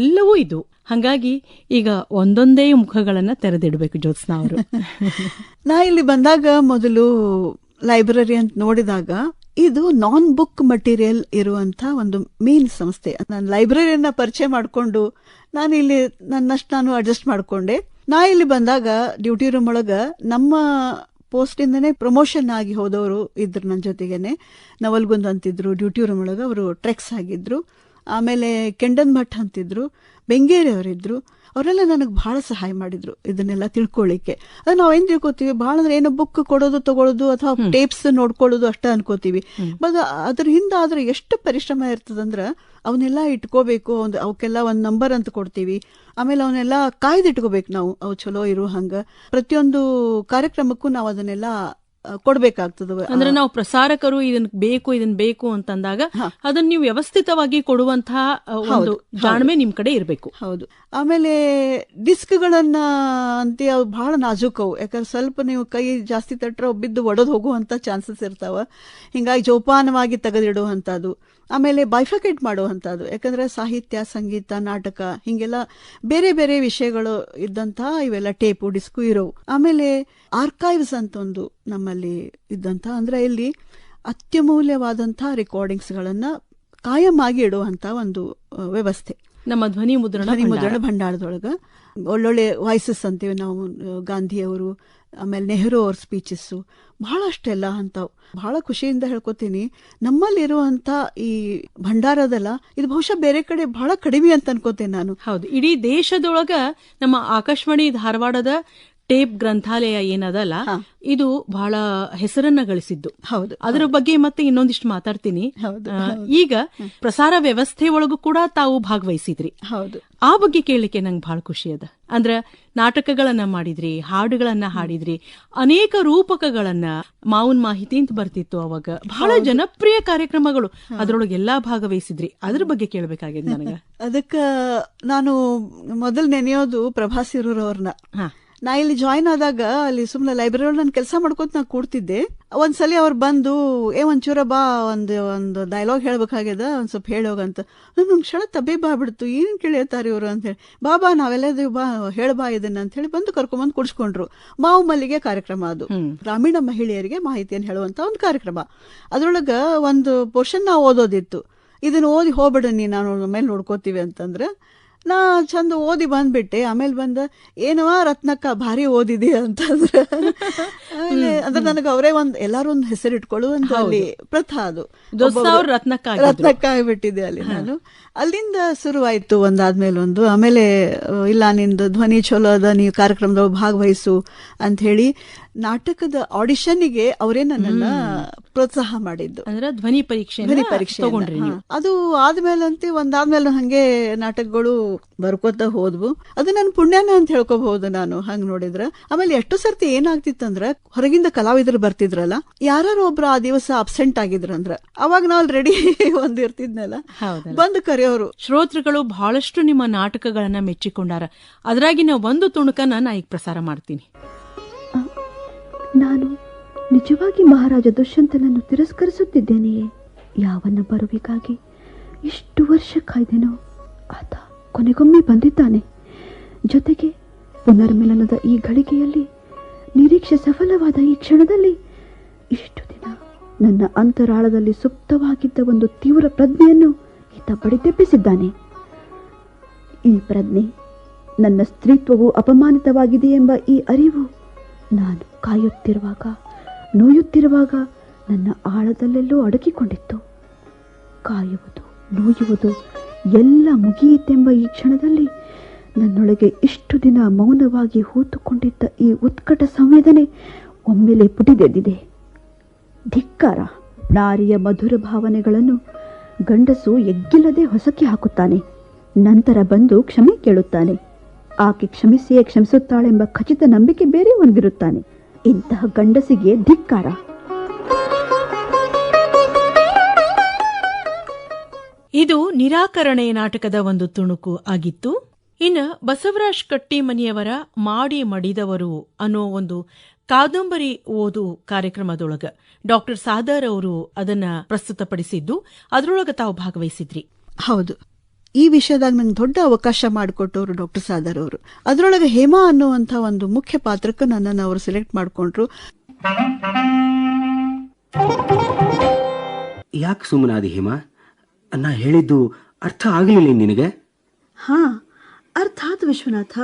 ಎಲ್ಲವೂ ಇದು. ಹಂಗಾಗಿ ಈಗ ಒಂದೊಂದೇ ಮುಖಗಳನ್ನ ತೆರೆದಿಡ್ಬೇಕು ಜ್ಯೋತ್ಸ್ನಾ ಅವರು. ನಾ ಇಲ್ಲಿ ಬಂದಾಗ ಮೊದಲು ಲೈಬ್ರರಿ ಅಂತ ನೋಡಿದಾಗ ಇದು ನಾನ್ ಬುಕ್ ಮಟೀರಿಯಲ್ ಇರುವಂತ ಒಂದು ಮೇನ್ ಸಂಸ್ಥೆ. ನಾನು ಲೈಬ್ರರಿಯನ್ನ ಪರಿಚಯ ಮಾಡಿಕೊಂಡು ನಾನು ಇಲ್ಲಿ ನನ್ನಷ್ಟು ನಾನು ಅಡ್ಜಸ್ಟ್ ಮಾಡಿಕೊಂಡೆ. ನಾ ಇಲ್ಲಿ ಬಂದಾಗ ಡ್ಯೂಟಿ ರೂಮ್ ಒಳಗ ನಮ್ಮ ಪೋಸ್ಟ್ ಇಂದನೇ ಪ್ರಮೋಷನ್ ಆಗಿ ಹೋದವರು ಇದ್ರು ನನ್ನ ಜೊತೆಗೇನೆ. ನವಲ್ಗುಂದ್ ಅಂತಿದ್ರು ಡ್ಯೂಟಿ ರೂಮ್ ಒಳಗ, ಅವರು ಟ್ರೆಕ್ಸ್ ಆಗಿದ್ರು. ಆಮೇಲೆ ಕೆಂಡನ್ ಭಟ್ ಅಂತಿದ್ರು, ಬೆಂಗೇರಿ ಅವರಿದ್ರು. ಅವರೆಲ್ಲ ನನಗೆ ಬಹಳ ಸಹಾಯ ಮಾಡಿದ್ರು ಇದನ್ನೆಲ್ಲ ತಿಳ್ಕೊಳ್ಳಿಕ್ಕೆ. ಅದು ನಾವೇನ್ ತಿಳ್ಕೊತೀವಿ, ಬಹಳ ಅಂದ್ರೆ ಏನೋ ಬುಕ್ ಕೊಡೋದು ತಗೊಳ್ಳೋದು ಅಥವಾ ಟೇಪ್ಸ್ ನೋಡ್ಕೊಳ್ಳೋದು ಅಷ್ಟ ಅನ್ಕೋತೀವಿ. ಬಟ್ ಅದ್ರ ಹಿಂದೆ ಆದ್ರೆ ಎಷ್ಟು ಪರಿಶ್ರಮ ಇರ್ತದಂದ್ರ ಅವನ್ನೆಲ್ಲ ಇಟ್ಕೋಬೇಕು. ಅವಕ್ಕೆಲ್ಲ ಒಂದ್ ನಂಬರ್ ಅಂತ ಕೊಡ್ತೀವಿ. ಆಮೇಲೆ ಅವನ್ನೆಲ್ಲ ಕಾಯ್ದಿಟ್ಕೋಬೇಕು ನಾವು, ಅವು ಚಲೋ ಇರೋ ಹಂಗ. ಪ್ರತಿಯೊಂದು ಕಾರ್ಯಕ್ರಮಕ್ಕೂ ನಾವು ಅದನ್ನೆಲ್ಲ ಕೊಡ್ಬೇಕಾಗ್ತದ. ಅಂದ್ರೆ ನಾವು ಪ್ರಸಾರಕರು ಇದನ್ ಬೇಕು ಅಂತಂದಾಗ ಅದನ್ನ ನೀವು ವ್ಯವಸ್ಥಿತವಾಗಿ ಕೊಡುವಂತಹ ಒಂದು ಜಾಣ್ಮೆ ನಿಮ್ ಕಡೆ ಇರಬೇಕು. ಹೌದು. ಆಮೇಲೆ ಡಿಸ್ಕ್ಗಳನ್ನ ಅಂತ ಅವು ಬಹಳ ನಾಜೂಕವು. ಯಾಕಂದ್ರೆ ಸ್ವಲ್ಪ ನೀವು ಕೈ ಜಾಸ್ತಿ ತಟ್ರೆ ಬಿದ್ದು ಒಡೆದು ಹೋಗುವಂತ ಚಾನ್ಸಸ್ ಇರ್ತಾವ. ಹಿಂಗಾಗಿ ಜೋಪಾನವಾಗಿ ತೆಗೆದಿಡುವಂತದ್ದು. ಆಮೇಲೆ ಬೈಫಿಕೇಟ್ ಮಾಡುವಂತದ್ದು. ಯಾಕಂದ್ರೆ ಸಾಹಿತ್ಯ, ಸಂಗೀತ, ನಾಟಕ ಹಿಂಗೆಲ್ಲ ಬೇರೆ ಬೇರೆ ವಿಷಯಗಳು ಇದ್ದಂತಹ ಇವೆಲ್ಲ ಟೇಪು ಡಿಸ್ಕು ಇರೋವು. ಆಮೇಲೆ ಆರ್ಕೈವ್ಸ್ ಅಂತ ಒಂದು ನಮ್ಮಲ್ಲಿ ಇದ್ದಂತ, ಅಂದ್ರೆ ಇಲ್ಲಿ ಅತ್ಯಮೂಲ್ಯವಾದಂತಹ ರೆಕಾರ್ಡಿಂಗ್ಸ್ ಗಳನ್ನ ಕಾಯಂ ಆಗಿ ಇಡುವಂತ ಒಂದು ವ್ಯವಸ್ಥೆ. ನಮ್ಮ ಧ್ವನಿ ಮುದ್ರಣ ಭಂಡಾರದೊಳಗ ಒಳ್ಳೊಳ್ಳೆ ವಾಯ್ಸಸ್ ಅಂತೀವಿ ನಾವು. ಗಾಂಧಿಯವರು, ಆಮೇಲೆ ನೆಹರು ಅವ್ರ ಸ್ಪೀಚಸ್ಸು ಬಹಳಷ್ಟೆಲ್ಲ ಅಂತಾವ್. ಬಹಳ ಖುಷಿಯಿಂದ ಹೇಳ್ಕೊತೀನಿ, ನಮ್ಮಲ್ಲಿರುವಂತ ಈ ಭಂಡಾರದಲ್ಲ ಇದು ಬಹುಶಃ ಬೇರೆ ಕಡೆ ಬಹಳ ಕಡಿಮೆ ಅಂತ ಅನ್ಕೋತೇನೆ ನಾನು. ಹೌದು, ಇಡೀ ದೇಶದೊಳಗ ನಮ್ಮ ಆಕಾಶವಾಣಿ ಧಾರವಾಡದ ಟೇಪ್ ಗ್ರಂಥಾಲಯ ಏನದಲ್ಲ, ಇದು ಬಹಳ ಹೆಸರನ್ನ ಗಳಿಸಿದ್ದು. ಹೌದು, ಅದರ ಬಗ್ಗೆ ಮತ್ತೆ ಇನ್ನೊಂದಿಷ್ಟು ಮಾತಾಡ್ತೀನಿ. ಈಗ ಪ್ರಸಾರ ವ್ಯವಸ್ಥೆ ಒಳಗೂ ಕೂಡ ತಾವು ಭಾಗವಹಿಸಿದ್ರಿ. ಹೌದು, ಆ ಬಗ್ಗೆ ಕೇಳಲಿಕ್ಕೆ ನಂಗೆ ಬಹಳ ಖುಷಿ ಅದ. ಅಂದ್ರ ನಾಟಕಗಳನ್ನ ಮಾಡಿದ್ರಿ, ಹಾಡುಗಳನ್ನ ಹಾಡಿದ್ರಿ, ಅನೇಕ ರೂಪಕಗಳನ್ನ, ಮಾವನ್ ಮಾಹಿತಿ ಅಂತ ಬರ್ತಿತ್ತು ಅವಾಗ, ಬಹಳ ಜನಪ್ರಿಯ ಕಾರ್ಯಕ್ರಮಗಳು, ಅದ್ರೊಳಗೆ ಎಲ್ಲಾ ಭಾಗವಹಿಸಿದ್ರಿ. ಅದ್ರ ಬಗ್ಗೆ ಕೇಳ್ಬೇಕಾಗಿದೆ ನನಗ. ಅದಕ್ಕ ನಾನು ಮೊದಲು ನೆನೆಯೋದು ಪ್ರಭಾಸಿರೂರವ್ರನ್ನ. ನಾ ಇಲ್ಲಿ ಜಾಯಿನ್ ಆದಾಗ ಅಲ್ಲಿ ಸುಮ್ನೆ ಲೈಬ್ರರಿ ನಾನು ಕೆಲಸ ಮಾಡ್ಕೋತ ನಾ ಕೂಡ್ತಿದ್ದೆ. ಒಂದ್ಸಲಿ ಅವ್ರು ಬಂದು ಒಂಚೂರ ಬಾ ಒಂದು ಡೈಲಾಗ್ ಹೇಳ್ಬೇಕಾಗ್ಯದ, ಒಂದ್ ಸ್ವಲ್ಪ ಹೇಳೋಗಂತ. ನನ್ ಕ್ಷಣ ತಬ್ಬೆ ಬಾ ಬಿಡ್ತು, ಏನ್ ಕೇಳಿರ್ತಾರೆ ಇವ್ರು ಅಂತ ಹೇಳಿ. ಬಾ ನಾವೆಲ್ಲದೀವಿ, ಬಾ ಹೇಳ್ಬಾ ಇದನ್ನ ಅಂತ ಹೇಳಿ ಬಂದು ಕರ್ಕೊಂಬಂದು ಕುಡ್ಸ್ಕೊಂಡ್ರು. ಮಾವು ಮಲ್ಲಿಗೆ ಕಾರ್ಯಕ್ರಮ ಅದು, ಗ್ರಾಮೀಣ ಮಹಿಳೆಯರಿಗೆ ಮಾಹಿತಿಯನ್ನು ಹೇಳುವಂತ ಒಂದು ಕಾರ್ಯಕ್ರಮ. ಅದ್ರೊಳಗ ಒಂದು ಪೋರ್ಷನ್ ನಾವು ಓದೋದಿತ್ತು. ಇದನ್ನ ಓದಿ ಹೋಗ್ಬಿಡ ನಾನು ಮೇಲೆ ನೋಡ್ಕೋತೀವಿ ಅಂತಂದ್ರೆ ನಾ ಚಂದ ಓದಿ ಬಂದ್ಬಿಟ್ಟೆ. ಆಮೇಲೆ ಬಂದ ಏನವ ರತ್ನಕ್ಕ ಭಾರಿ ಓದಿದಿ ಅಂತಂದ್ರ ಆಮೇಲೆ ಅಂದ್ರೆ ನನಗೆ ಅವರೇ ಎಲ್ಲಾರು ಒಂದು ಹೆಸರು ಇಟ್ಕೊಳ್ಳುವಂತ ಅಲ್ಲಿ ಪ್ರಥಾ, ಅದು ರತ್ನಕ್ಕ ಆಗ್ಬಿಟ್ಟಿದೆ ಅಲ್ಲಿ. ನಾನು ಅಲ್ಲಿಂದ ಶುರುವಾಯ್ತು ಒಂದಾದ್ಮೇಲೆ ಒಂದು. ಆಮೇಲೆ ಇಲ್ಲ ನಿಂದು ಧ್ವನಿ ಚಲೋ ಅದ, ನೀವು ಕಾರ್ಯಕ್ರಮದೊಳಗೆ ಭಾಗವಹಿಸು ಅಂತ ಹೇಳಿ ನಾಟಕದ ಆಡಿಷನ್ಗೆ ಅವರೇ ನನ್ನನ್ನ ಪ್ರೋತ್ಸಾಹ ಮಾಡಿದ್ದು. ಅಂದ್ರೆ ಧ್ವನಿ ಪರೀಕ್ಷೆ ತಗೊಂಡ್ರಿ ನೀವು. ಅದು ಆದ್ಮೇಲಂತೆ ಒಂದಾದ್ಮೇಲೆ ಹಂಗೆ ನಾಟಕಗಳು ಬರ್ಕೋತ ಹೋದ್ವು. ಅದು ನನ್ನ ಪುಣ್ಯನ ಅಂತ ಹೇಳ್ಕೋಬಹುದು ನಾನು ಹಂಗ್ ನೋಡಿದ್ರ. ಆಮೇಲೆ ಎಷ್ಟು ಸರ್ತಿ ಏನಾಗ್ತಿತ್ತಂದ್ರ, ಹೊರಗಿಂದ ಕಲಾವಿದರು ಬರ್ತಿದ್ರಲ್ಲ, ಯಾರು ಒಬ್ರು ಆ ದಿವಸ ಅಬ್ಸೆಂಟ್ ಆಗಿದ್ರಂದ್ರ ಅವಾಗ ನಾವ್ ರೆಡಿ ಒಂದಿರ್ತಿದ್ನಲ್ಲ, ಬಂದು ಕರೆಯೋರು. ಶ್ರೋತೃಗಳು ಬಹಳಷ್ಟು ನಿಮ್ಮ ನಾಟಕಗಳನ್ನ ಮೆಚ್ಚಿಕೊಂಡಾರ. ಅದ್ರಾಗಿನ ಒಂದು ತುಣುಕನ್ನ ನಾ ಈಗ ಪ್ರಸಾರ ಮಾಡ್ತೀನಿ. ನಾನು ನಿಜವಾಗಿ ಮಹಾರಾಜ ದುಷ್ಯಂತನನ್ನು ತಿರಸ್ಕರಿಸುತ್ತಿದ್ದೇನೆಯೇ? ಯಾವನ್ನ ಬರುವಿಗಾಗಿ ಇಷ್ಟು ವರ್ಷ ಕಾಯ್ದೆನೋ, ಆತ ಕೊನೆಗೊಮ್ಮೆ ಬಂದಿದ್ದಾನೆ. ಜೊತೆಗೆ ಪುನರ್ಮಿಲನದ ಈ ಗಳಿಗೆಯಲ್ಲಿ, ನಿರೀಕ್ಷೆ ಸಫಲವಾದ ಈ ಕ್ಷಣದಲ್ಲಿ, ಇಷ್ಟು ದಿನ ನನ್ನ ಅಂತರಾಳದಲ್ಲಿ ಸುಪ್ತವಾಗಿದ್ದ ಒಂದು ತೀವ್ರ ಪ್ರಜ್ಞೆಯನ್ನು ಈತ ಬಡಿದೆಬ್ಬಿಸಿದ್ದಾನೆ. ಈ ಪ್ರಜ್ಞೆ ನನ್ನ ಸ್ತ್ರೀತ್ವವು ಅಪಮಾನಿತವಾಗಿದೆ ಎಂಬ ಈ ಅರಿವು ನಾನು ಕಾಯುತ್ತಿರುವಾಗ, ನೋಯುತ್ತಿರುವಾಗ ನನ್ನ ಆಳದಲ್ಲೆಲ್ಲೋ ಅಡಗಿಕೊಂಡಿತ್ತು. ಕಾಯುವುದು, ನೋಯುವುದು ಎಲ್ಲ ಮುಗಿಯಿತೆಂಬ ಈ ಕ್ಷಣದಲ್ಲಿ ನನ್ನೊಳಗೆ ಇಷ್ಟು ದಿನ ಮೌನವಾಗಿ ಹೂತುಕೊಂಡಿದ್ದ ಈ ಉತ್ಕಟ ಸಂವೇದನೆ ಒಮ್ಮೆಲೆ ಪುಟಿದೆದ್ದಿದೆ. ಧಿಕ್ಕಾರ! ನಾರಿಯ ಮಧುರ ಭಾವನೆಗಳನ್ನು ಗಂಡಸು ಎಗ್ಗಿಲ್ಲದೆ ಹೊಸಕಿ ಹಾಕುತ್ತಾನೆ. ನಂತರ ಬಂದು ಕ್ಷಮೆ ಕೇಳುತ್ತಾನೆ. ಆಕೆ ಕ್ಷಮಿಸಿಯೇ ಕ್ಷಮಿಸುತ್ತಾಳೆಂಬ ಖಚಿತ ನಂಬಿಕೆ ಬೇರೆ ಹೊಂದಿರುತ್ತಾನೆ. ಇಂತಹ ಗಂಡಸಿಗೆ ಧಿಕ್ಕಾರ. ಇದು ನಿರಾಕರಣೆ ನಾಟಕದ ಒಂದು ತುಣುಕು ಆಗಿತ್ತು. ಇನ್ನು ಬಸವರಾಜ್ ಕಟ್ಟಿಮನಿಯವರ ಮಾಡಿ ಮಡಿದವರು ಅನ್ನೋ ಒಂದು ಕಾದಂಬರಿ ಓದು ಕಾರ್ಯಕ್ರಮದೊಳಗ ಡಾಕ್ಟರ್ ಸಾದರ್ ಅವರು ಅದನ್ನ ಪ್ರಸ್ತುತಪಡಿಸಿದ್ದು, ಅದರೊಳಗ ತಾವು ಭಾಗವಹಿಸಿದ್ರಿ. ಹೌದು, ಈ ವಿಷಯದಾಗ ನಂಗೆ ದೊಡ್ಡ ಅವಕಾಶ ಮಾಡಿಕೊಟ್ಟವರು ಡಾಕ್ಟರ್ ಸಾದರ್ ಅವರು. ಅದರೊಳಗೆ ಹೇಮಾ ಅನ್ನುವಂಥ ಒಂದು ಮುಖ್ಯ ಪಾತ್ರಕ್ಕೆ ನನ್ನನ್ನು ಅವರು ಸೆಲೆಕ್ಟ್ ಮಾಡಿಕೊಂಡ್ರು. ಯಾಕೆ ಸುಮ್ಮನಾದಿ ಹೇಮಾ? ನಾ ಹೇಳಿದ್ದು ಅರ್ಥ ಆಗಲಿಲ್ಲ ನಿನಗೆ? ಹಾ, ಅರ್ಥ ಆತು ವಿಶ್ವನಾಥ.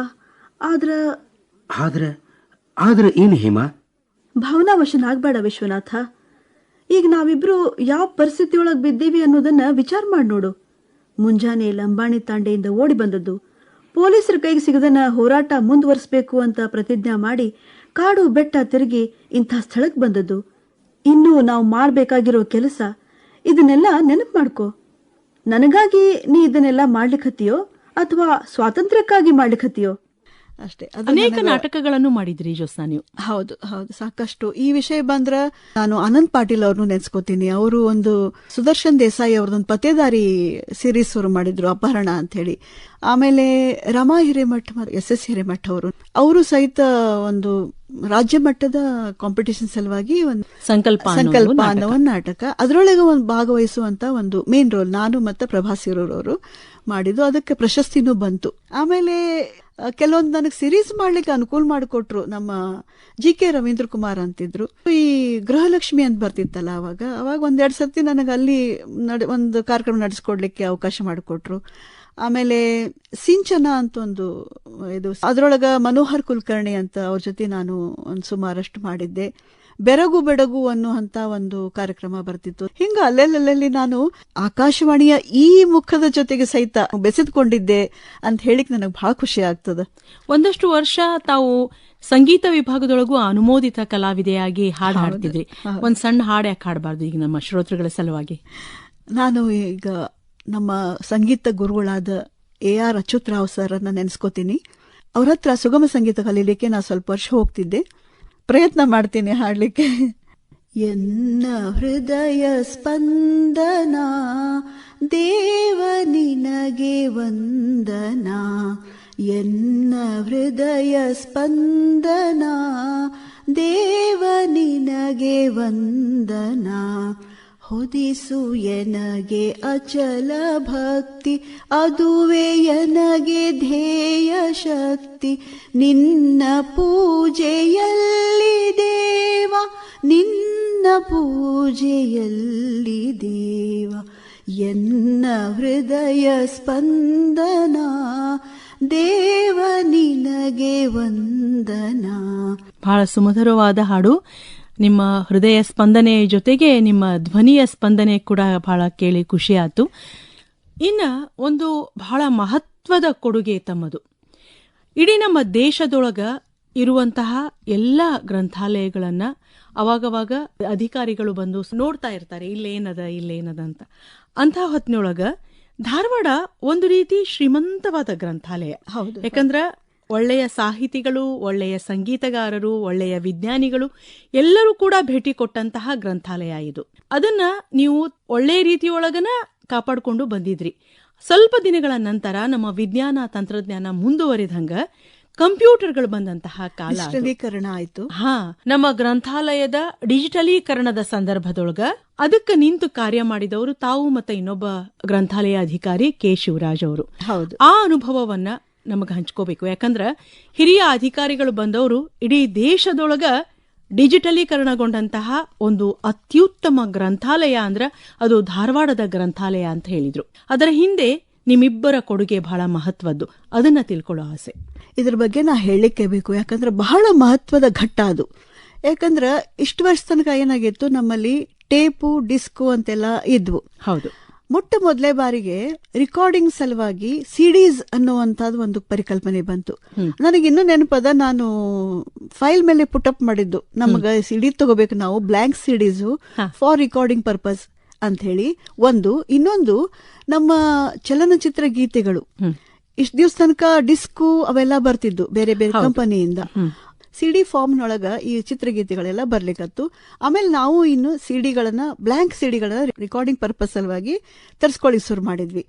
ಆದ್ರೆ ಏನು ಹೇಮಾ? ಭಾವನಾವಶನಾಗ್ಬೇಡ ವಿಶ್ವನಾಥ. ಈಗ ನಾವಿಬ್ರು ಯಾವ ಪರಿಸ್ಥಿತಿಯೊಳಗೆ ಬಿದ್ದೀವಿ ಅನ್ನೋದನ್ನ ವಿಚಾರ ಮಾಡಿ ನೋಡು. ಮುಂಜಾನೆ ಲಂಬಾಣಿ ತಾಂಡೆಯಿಂದ ಓಡಿ ಬಂದದ್ದು, ಪೊಲೀಸರ ಕೈಗೆ ಸಿಗದನ್ನ ಹೋರಾಟ ಮುಂದುವರಿಸಬೇಕು ಅಂತ ಪ್ರತಿಜ್ಞೆ ಮಾಡಿ ಕಾಡು ಬೆಟ್ಟ ತಿರುಗಿ ಇಂಥ ಸ್ಥಳಕ್ಕೆ ಬಂದದ್ದು. ಇನ್ನೂ ನಾವು ಮಾಡಬೇಕಾಗಿರೋ ಕೆಲಸ, ಇದನ್ನೆಲ್ಲ ನೆನಪು ಮಾಡ್ಕೋ. ನನಗಾಗಿ ನೀ ಇದನ್ನೆಲ್ಲ ಮಾಡ್ಲಿಕ್ಕತ್ತೀಯೋ ಅಥವಾ ಸ್ವಾತಂತ್ರ್ಯಕ್ಕಾಗಿ ಮಾಡ್ಲಿಕ್ಕತ್ತೀಯೋ ಅಷ್ಟೇ. ಅನೇಕ ನಾಟಕಗಳನ್ನು ಮಾಡಿದ್ರಿ ಜ್ಯೋತ್ಸ್ನಾ ನೀವು. ಹೌದು ಹೌದು, ಸಾಕಷ್ಟು. ಈ ವಿಷಯ ಬಂದ್ರ ನಾನು ಅನಂತ್ ಪಾಟೀಲ್ ಅವ್ರನ್ನು ನೆನ್ಸ್ಕೋತೀನಿ. ಅವರು ಒಂದು ಸುದರ್ಶನ್ ದೇಸಾಯಿ ಅವ್ರದೊಂದು ಪತ್ತೇದಾರಿ ಸೀರೀಸ್ ಅವರು ಮಾಡಿದ್ರು, ಅಪಹರಣ ಅಂತ ಹೇಳಿ. ಆಮೇಲೆ ರಮಾ ಹಿರೇಮಠ್, SS ಹಿರೇಮಠ್ ಅವರು ಸಹಿತ ಒಂದು ರಾಜ್ಯ ಮಟ್ಟದ ಕಾಂಪಿಟಿಷನ್ ಸಲುವಾಗಿ ಒಂದು ಸಂಕಲ್ಪ ಅನ್ನೋ ಒಂದು ನಾಟಕ, ಅದರೊಳಗೆ ಒಂದು ಭಾಗವಹಿಸುವಂತ ಒಂದು ಮೇನ್ ರೋಲ್ ನಾನು ಮತ್ತೆ ಪ್ರಭಾಸ್ ಅವರು ಮಾಡಿದ್ದು. ಅದಕ್ಕೆ ಪ್ರಶಸ್ತಿನೂ ಬಂತು. ಆಮೇಲೆ ಕೆಲವೊಂದು ನನಗೆ ಸಿರೀಸ್ ಮಾಡ್ಲಿಕ್ಕೆ ಅನುಕೂಲ ಮಾಡಿಕೊಟ್ರು ನಮ್ಮ GK ರವೀಂದ್ರ ಕುಮಾರ್ ಅಂತಿದ್ರು. ಈ ಗೃಹಲಕ್ಷ್ಮಿ ಅಂತ ಬರ್ತಿತ್ತಲ್ಲ, ಅವಾಗ ಒಂದೆರಡು ಸರ್ತಿ ನನಗೆ ಅಲ್ಲಿ ಒಂದು ಕಾರ್ಯಕ್ರಮ ನಡೆಸ್ಕೊಡ್ಲಿಕ್ಕೆ ಅವಕಾಶ ಮಾಡಿಕೊಟ್ರು. ಆಮೇಲೆ ಸಿಂಚನ ಅಂತ ಒಂದು ಇದು, ಅದರೊಳಗ ಮನೋಹರ್ ಕುಲಕರ್ಣಿ ಅಂತ ಅವ್ರ ಜೊತೆ ನಾನು ಒಂದು ಸುಮಾರಷ್ಟು ಮಾಡಿದ್ದೆ. ಬೆರಗು ಬೆಡಗು ಅನ್ನುವಂತ ಒಂದು ಕಾರ್ಯಕ್ರಮ ಬರ್ತಿತ್ತು. ಹಿಂಗ ಅಲ್ಲೆಲ್ಲಿ ನಾನು ಆಕಾಶವಾಣಿಯ ಈ ಮುಖದ ಜೊತೆಗೆ ಸಹಿತ ಬೆಸೆದುಕೊಂಡಿದ್ದೆ ಅಂತ ಹೇಳಿಕ್ ನನಗೆ ಬಹಳ ಖುಷಿ ಆಗ್ತದ. ಒಂದಷ್ಟು ವರ್ಷ ತಾವು ಸಂಗೀತ ವಿಭಾಗದೊಳಗೂ ಅನುಮೋದಿತ ಕಲಾವಿದೆಯಾಗಿ ಹಾಡು ಹಾಡ್ತಿದ್ರಿ. ಒಂದ್ ಸಣ್ಣ ಹಾಡು ಯಾಕೆ ಹಾಡಬಾರ್ದು ಈಗ ನಮ್ಮ ಶ್ರೋತೃಗಳ ಸಲುವಾಗಿ? ನಾನು ಈಗ ನಮ್ಮ ಸಂಗೀತ ಗುರುಗಳಾದ AR ಅಚ್ಯುತರಾವ್ ಸರ್ ಅನ್ನ ನೆನೆಸ್ಕೋತೀನಿ. ಅವ್ರ ಹತ್ರ ಸುಗಮ ಸಂಗೀತ ಕಲೀಲಿಕ್ಕೆ ನಾ ಸ್ವಲ್ಪ ವರ್ಷ ಹೋಗ್ತಿದ್ದೆ. ಪ್ರಯತ್ನ ಮಾಡ್ತೀನಿ ಹಾಡ್ಲಿಕ್ಕೆ. ಎನ್ನ ಹೃದಯ ಸ್ಪಂದನ ದೇವ ನಿನಗೆ ವಂದನಾ, ಎನ್ನ ಹೃದಯ ಸ್ಪಂದನ ದೇವ ನಿನಗೆ ವಂದನಾ, ಹೊದಿಸು ಎನಗೆ ಅಚಲ ಭಕ್ತಿ, ಅದುವೇ ಎನಗೆ ಧ್ಯೇಯ ಶಕ್ತಿ, ನಿನ್ನ ಪೂಜೆಯಲ್ಲಿ ದೇವ, ನಿನ್ನ ಪೂಜೆಯಲ್ಲಿ ದೇವ, ಎನ್ನ ಹೃದಯ ಸ್ಪಂದನ ದೇವ ನಿನಗೆ ವಂದನಾ. ಬಹಳ ಸುಮಧುರವಾದ ಹಾಡು. ನಿಮ್ಮ ಹೃದಯ ಸ್ಪಂದನೆಯ ಜೊತೆಗೆ ನಿಮ್ಮ ಧ್ವನಿಯ ಸ್ಪಂದನೆ ಕೂಡ ಬಹಳ ಕೇಳಿ ಖುಷಿ ಆಯ್ತು. ಇನ್ನ ಒಂದು ಬಹಳ ಮಹತ್ವದ ಕೊಡುಗೆ ತಮ್ಮದು. ಇಡೀ ನಮ್ಮ ದೇಶದೊಳಗ ಇರುವಂತಹ ಎಲ್ಲ ಗ್ರಂಥಾಲಯಗಳನ್ನ ಅವಾಗವಾಗ ಅಧಿಕಾರಿಗಳು ಬಂದು ನೋಡ್ತಾ ಇರ್ತಾರೆ, ಇಲ್ಲೇನದ ಅಂತ. ಅಂತಹ ಹೊತ್ತಿನೊಳಗ ಧಾರವಾಡ ಒಂದು ರೀತಿ ಶ್ರೀಮಂತವಾದ ಗ್ರಂಥಾಲಯ. ಹೌದು, ಯಾಕಂದ್ರ ಒಳ್ಳೆಯ ಸಾಹಿತಿಗಳು, ಒಳ್ಳೆಯ ಸಂಗೀತಗಾರರು, ಒಳ್ಳೆಯ ವಿಜ್ಞಾನಿಗಳು ಎಲ್ಲರೂ ಕೂಡ ಭೇಟಿ ಕೊಟ್ಟಂತಹ ಗ್ರಂಥಾಲಯ ಇದು. ಅದನ್ನ ನೀವು ಒಳ್ಳೆಯ ರೀತಿಯೊಳಗನ ಕಾಪಾಡಿಕೊಂಡು ಬಂದಿದ್ರಿ. ಸ್ವಲ್ಪ ದಿನಗಳ ನಂತರ ನಮ್ಮ ವಿಜ್ಞಾನ ತಂತ್ರಜ್ಞಾನ ಮುಂದುವರಿದಂಗ ಕಂಪ್ಯೂಟರ್ಗಳು ಬಂದಂತಹ ಕಾಲ ಆಯ್ತು. ನಮ್ಮ ಗ್ರಂಥಾಲಯದ ಡಿಜಿಟಲೀಕರಣದ ಸಂದರ್ಭದೊಳಗ ಅದಕ್ಕೆ ನಿಂತು ಕಾರ್ಯ ಮಾಡಿದವರು ತಾವು ಮತ್ತೆ ಇನ್ನೊಬ್ಬ ಗ್ರಂಥಾಲಯ ಅಧಿಕಾರಿ K. ಶಿವರಾಜ್ ಅವರು. ಆ ಅನುಭವವನ್ನ ನಮಗ ಹಂಚ್ಕೋಬೇಕು. ಯಾಕಂದ್ರ ಹಿರಿಯ ಅಧಿಕಾರಿಗಳು ಬಂದವರು ಇಡೀ ದೇಶದೊಳಗ ಡಿಜಿಟಲೀಕರಣಗೊಂಡಂತಹ ಒಂದು ಅತ್ಯುತ್ತಮ ಗ್ರಂಥಾಲಯ ಅಂದ್ರ ಅದು ಧಾರವಾಡದ ಗ್ರಂಥಾಲಯ ಅಂತ ಹೇಳಿದ್ರು. ಅದರ ಹಿಂದೆ ನಿಮ್ಮಿಬ್ಬರ ಕೊಡುಗೆ ಬಹಳ ಮಹತ್ವದ್ದು. ಅದನ್ನ ತಿಳ್ಕೊಳ್ಳೋ ಆಸೆ. ಇದ್ರ ಬಗ್ಗೆ ನಾ ಹೇಳಲಿಕ್ಕೆ ಬೇಕು, ಯಾಕಂದ್ರೆ ಬಹಳ ಮಹತ್ವದ ಘಟ್ಟ ಅದು. ಯಾಕಂದ್ರ ಇಷ್ಟು ವರ್ಷ ತನಕ ಏನಾಗಿತ್ತು, ನಮ್ಮಲ್ಲಿ ಟೇಪು ಡಿಸ್ಕು ಅಂತೆಲ್ಲ ಇದ್ವು. ಹೌದು. ಮೊಟ್ಟ ಮೊದಲೇ ಬಾರಿಗೆ ರೆಕಾರ್ಡಿಂಗ್ ಸಲುವಾಗಿ ಸಿಡೀಸ್ ಅನ್ನುವಂತದ್ದು ಒಂದು ಪರಿಕಲ್ಪನೆ ಬಂತು. ನನಗಿನ್ನೂ ನೆನಪದ, ನಾನು ಫೈಲ್ ಮೇಲೆ ಪುಟಪ್ ಮಾಡಿದ್ದು, ನಮಗ ಸಿಡಿ ತಗೋಬೇಕು ನಾವು, blank CDs for recording purpose ಅಂತ ಹೇಳಿ ಒಂದು. ಇನ್ನೊಂದು, ನಮ್ಮ ಚಲನಚಿತ್ರ ಗೀತೆಗಳು ಇಷ್ಟ ದಿವ್ಸ ತನಕ ಡಿಸ್ಕು ಅವೆಲ್ಲ ಬರ್ತಿದ್ದು ಬೇರೆ ಬೇರೆ ಕಂಪನಿಯಿಂದ. ಸಿಡಿ ಫಾರ್ಮ್ನೊಳಗ ಈ ಚಿತ್ರಗೀತೆಗಳೆಲ್ಲ ಬರ್ಲಿಕ್ಕತ್ತು. ಆಮೇಲೆ ನಾವು ಇನ್ನು ಸಿಡಿಗಳನ್ನ, ಬ್ಲಾಂಕ್ ಸಿಡಿಗಳನ್ನ ರೆಕಾರ್ಡಿಂಗ್ ಪರ್ಪಸ್ ಸಲುವಾಗಿ ತರಿಸ್ಕೊಳ್ಳಿ ಶುರು ಮಾಡಿದ್ವಿ.